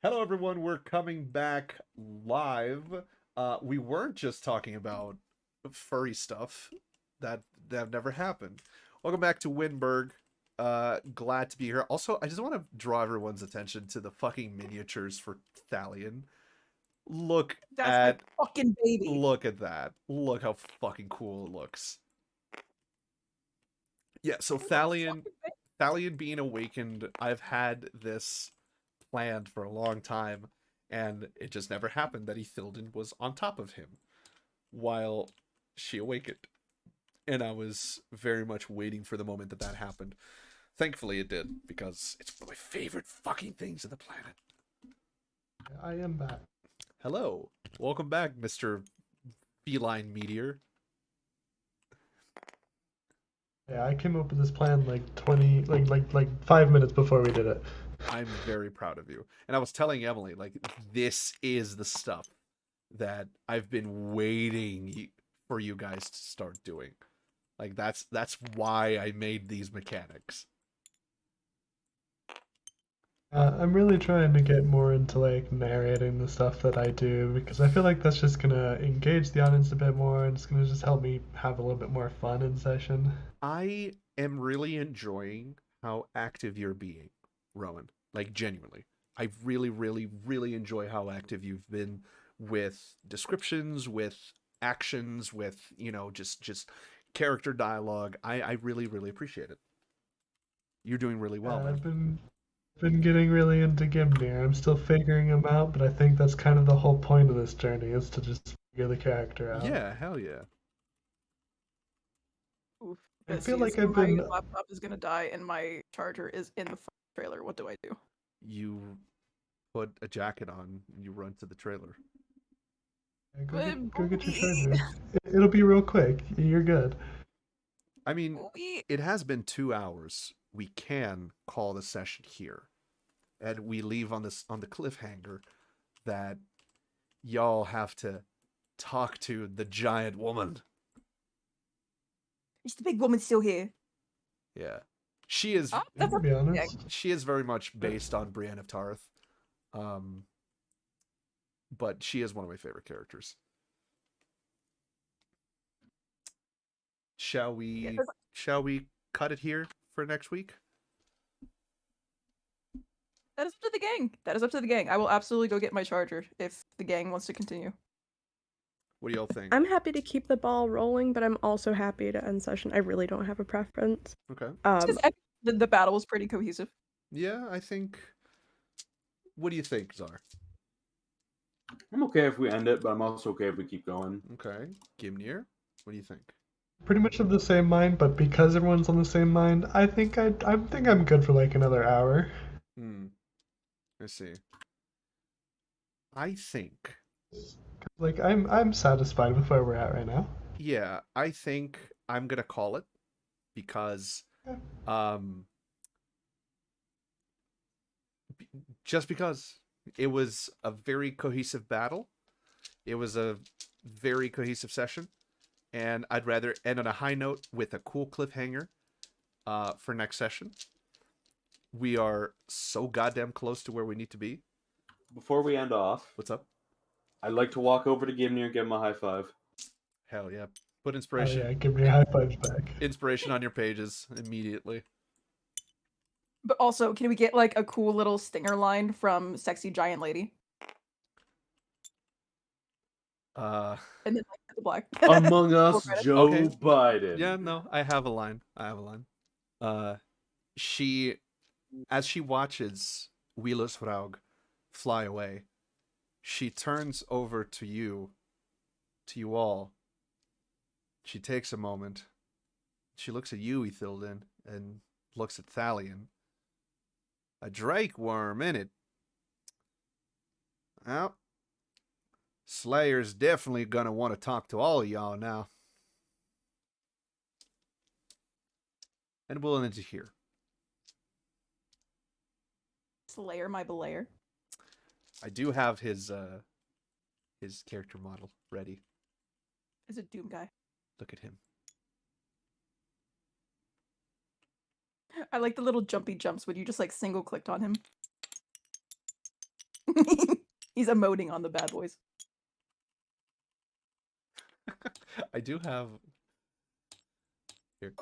Hello, everyone. We're coming back live. We weren't just talking about furry stuff. That never happened. Welcome back to Wyndburgh. Glad to be here. Also, I just want to draw everyone's attention to the fucking miniatures for Thalion. Look That's at my fucking baby. look at that. Look how fucking cool it looks. Yeah, so Thalion being awakened, I've had this planned for a long time, and it just never happened that Ethildon was on top of him while she awakened. And I was very much waiting for the moment that happened. Thankfully it did, because it's one of my favorite fucking things on the planet. I am back. Hello. Welcome back, Mr. Feline Meteor. Yeah, I came up with this plan like 20, like 5 minutes before we did it. I'm very proud of you. And I was telling Emily, like, this is the stuff that I've been waiting for you guys to start doing. Like, that's why I made these mechanics. I'm really trying to get more into like narrating the stuff that I do because I feel like that's just gonna engage the audience a bit more and it's gonna just help me have a little bit more fun in session. I am really enjoying how active you're being, Rowan. Like, genuinely. I really, really, really enjoy how active you've been with descriptions, with actions, with, just character dialogue. I really, really appreciate it. You're doing really well, man. I've been getting really into Gimnir. I'm still figuring him out, but I think that's kind of the whole point of this journey is to just figure the character out. Yeah, hell yeah. Oof. I feel like Besties, I've been. my laptop is gonna die and my charger is in the trailer. What do I do? You put a jacket on and you run to the trailer. Yeah, go get your charger. It'll be real quick. You're good. I mean, it has been 2 hours. We can call the session here. And we leave on the cliffhanger that y'all have to talk to the giant woman. Is the big woman still here? Yeah. She is To be honest. she is very much based on Brienne of Tarth. But she is one of my favorite characters. Shall we cut it here for next week? That is up to the gang. That is up to the gang. I will absolutely go get my charger if the gang wants to continue. What do y'all think? I'm happy to keep the ball rolling, but I'm also happy to end session. I really don't have a preference. Okay. The battle was pretty cohesive. Yeah, I think. What do you think, Czar? I'm okay if we end it, but I'm also okay if we keep going. Okay. Gimnir, what do you think? Pretty much of the same mind, but because everyone's on the same mind, I think I'm good for like another hour. I see. I think. Like I'm satisfied with where we're at right now. Yeah, I think I'm gonna call it because, just because it was a very cohesive battle, it was a very cohesive session, and I'd rather end on a high note with a cool cliffhanger, for next session. We are so goddamn close to where we need to be. Before we end off, What's up? I'd like to walk over to Gimnir and give him a high five. Hell yeah. Put Oh inspiration. yeah, give me high fives back. Inspiration on your pages immediately. But also, can we get like a cool little stinger line from Sexy Giant Lady? And then like the black. Among Us, Joe Okay. Biden. Yeah, no, I have a line. She, as she watches Wheelersfraug fly away, she turns over to you all. She takes a moment. She looks at you, Ethildon, and looks at Thalion. A drake worm, innit? Well, Slayer's definitely gonna want to talk to all of y'all now. And we'll end it here. Slayer, my belayer. I do have his character model ready. Is a Doom guy. Look at him. I like the little jumpy jumps when you just like single clicked on him. He's emoting on the bad boys. I do have. Here.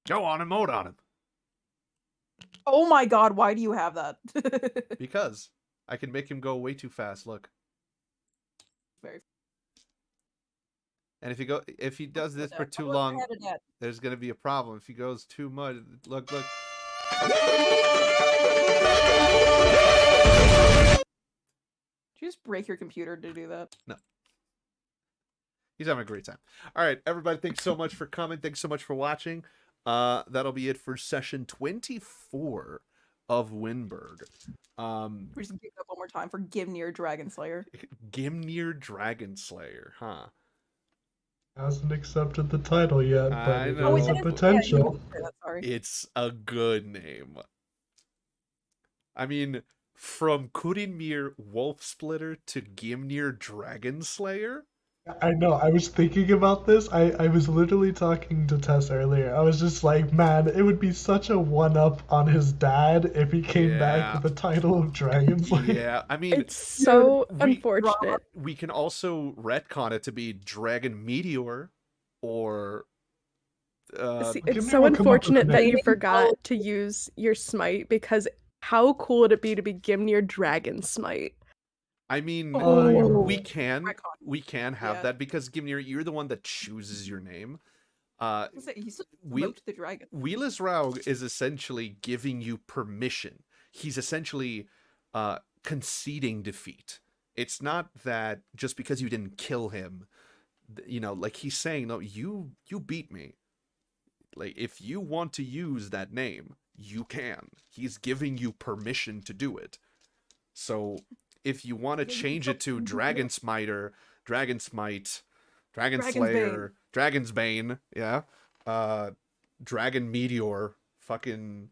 Go on and moat on him. Oh my god, why do you have that? Because I can make him go way too fast. Look. Very. And if he does this for too long, there's gonna be a problem. If he goes too much, look. Did you just break your computer to do that? No. He's having a great time. All right, everybody, thanks so much for coming. Thanks so much for watching. That'll be it for session 24 of Wyndburgh. We're just gonna up one more time for Gimnir Dragonslayer. Gimnir Dragonslayer, huh? Hasn't accepted the title yet, I but know. it has the potential. Sorry. It's a good name. I mean, from Kurinmir Wolfsplitter to Gimnir Dragonslayer? I know, I was thinking about this. I was literally talking to Tess earlier. I was just like, man, it would be such a one-up on his dad if he came back with the title of Dragon Slayer. Yeah, I mean, It's so unfortunate. we can also retcon it to be Dragon Meteor or See, Give it's me so one, come up with unfortunate the that name. you forgot to use your smite, because how cool would it be to be Gimnir Dragon Smite? I mean, Oh. we can have Yeah. that because Gimnir, you're the one that chooses your name. He's Wheel- the dragon. Wheelus Raug is essentially giving you permission. He's essentially conceding defeat. It's not that just because you didn't kill him, like he's saying, no, you beat me. Like, if you want to use that name, you can. He's giving you permission to do it. So if you want to change it to Dragon Smiter, Dragon Smite, Dragon Slayer, Dragon's Bane, yeah, Dragon Meteor, fucking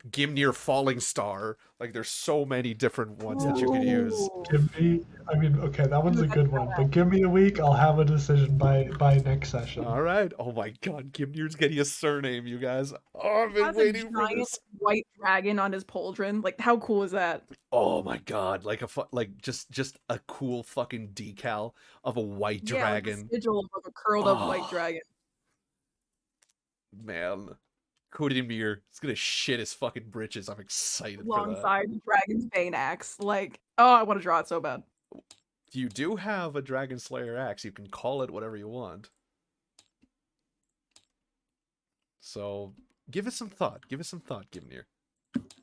Gimnir Falling Star, like there's so many different ones that you could use. Give me, I mean, okay, that one's a good one, but give me a week, I'll have a decision by next session. All right. Oh my god, Gimnir's getting a surname, you guys. Oh, I've been Has waiting a for giant this. white dragon on his pauldron. Like, how cool is that? Oh my god, like just a cool fucking decal of a white dragon. Yeah, like a sigil of a curled up white Oh. dragon. Man, Kurinmir is gonna shit his fucking britches. I'm excited for that. Alongside the Dragon's Bane axe. Like, oh, I want to draw it so bad. You do have a Dragon Slayer axe. You can call it whatever you want. So, give it some thought. Give it some thought, Gimnir.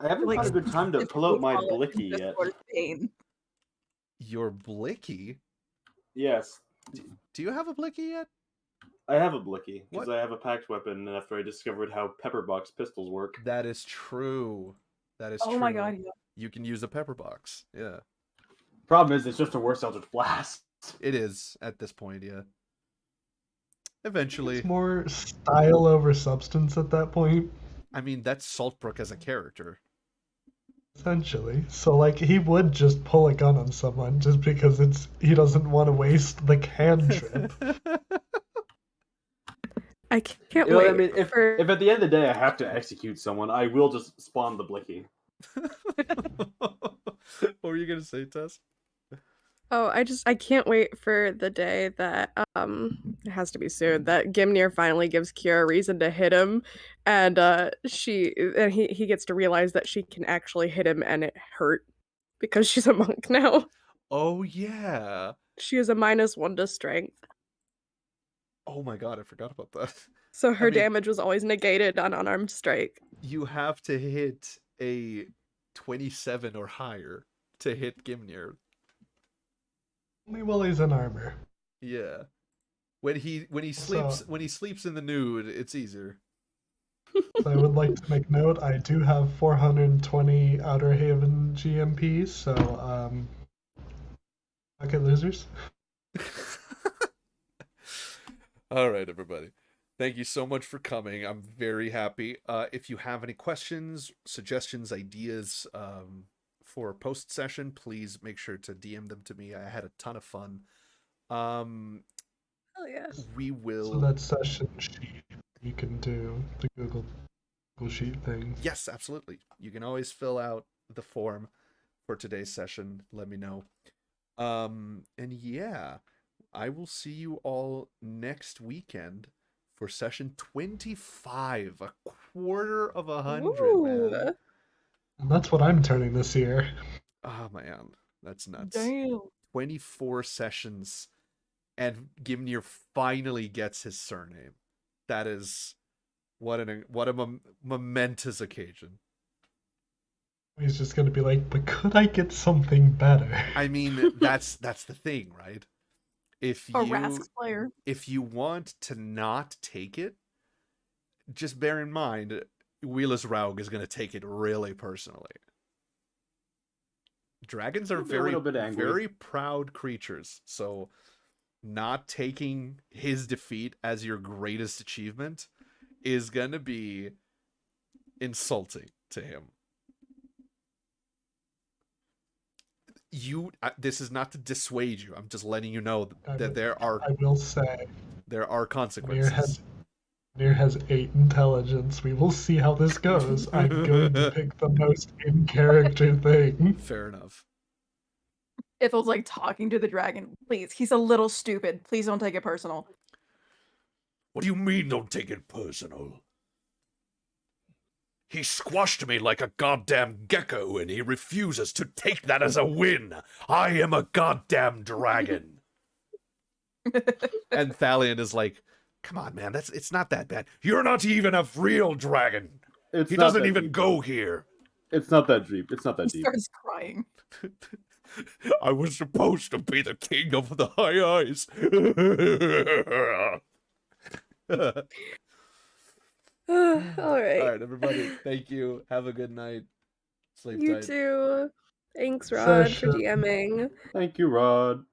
I haven't Like, had a good time to pull out my call it blicky yet. Discord Bane. Your blicky? Yes, Do you have a blicky yet? I have a blicky because What? I have a packed weapon after I discovered how pepperbox pistols work. That is true. That is Oh true. my god, yeah. You can use a pepper box. Yeah. Problem is, it's just a worse Eldritch Blast. It is at this point, yeah. Eventually. It's more style over substance at that point, I mean, that's Saltbrook as a character. essentially. So, like, he would just pull a gun on someone just because he doesn't want to waste the cantrip. I can't You know wait. what I mean? If for... at the end of the day I have to execute someone, I will just spawn the blicky. What were you gonna say, Tess? Oh, I can't wait for the day that it has to be soon, that Gimnir finally gives Kira a reason to hit him, and he gets to realize that she can actually hit him and it hurt because she's a monk now. Oh yeah. She has a -1 to strength. Oh my god, I forgot about that. So her mean- damage was always negated on unarmed strike. You have to hit a 27 or higher to hit Gimnir. Only while he's in armor. Yeah. When he sleeps in the nude, it's easier. So I would like to make note, I do have 420 Outer Haven GMPs, so, okay, losers. All right, everybody. Thank you so much for coming. I'm very happy. If you have any questions, suggestions, ideas for post session, please make sure to DM them to me. I had a ton of fun. Hell yes. We will. So that session sheet, you can do the Google Sheet thing. Yes, absolutely. You can always fill out the form. for today's session, let me know. And yeah, I will see you all next weekend for session 25, a quarter of 100, man. Ooh. And that's what I'm turning this year. Oh man, that's nuts. Damn. 24 sessions, and Gimnir finally gets his surname. That is what a momentous occasion. He's just gonna be like, but could I get something better? I mean, that's the thing, right? If A you Rask player. if you want to not take it, just bear in mind Wheelus Raug is going to take it really personally. Dragons are He'll be a very little bit angry. very proud creatures, so not taking his defeat as your greatest achievement is going to be insulting to him. This is not to dissuade you. I'm just letting you know that I will say, there are consequences. Nir has 8 intelligence. We will see how this goes. I'm going to pick the most in character thing. Fair enough. Ithel's like talking to the dragon. Please, he's a little stupid. Please don't take it personal. What do you mean don't take it personal? He squashed me like a goddamn gecko, and he refuses to take that as a win. I am a goddamn dragon. And Thalion is like, come on, man, it's not that bad. You're not even a real dragon. It's He not doesn't that even deep. go here. It's not that deep. It's not that He deep. starts crying. I was supposed to be the king of the high eyes. All right. All right, everybody. Thank you. Have a good night. Sleep You tight. too. Thanks, Rod, for Session. DMing. Thank you, Rod.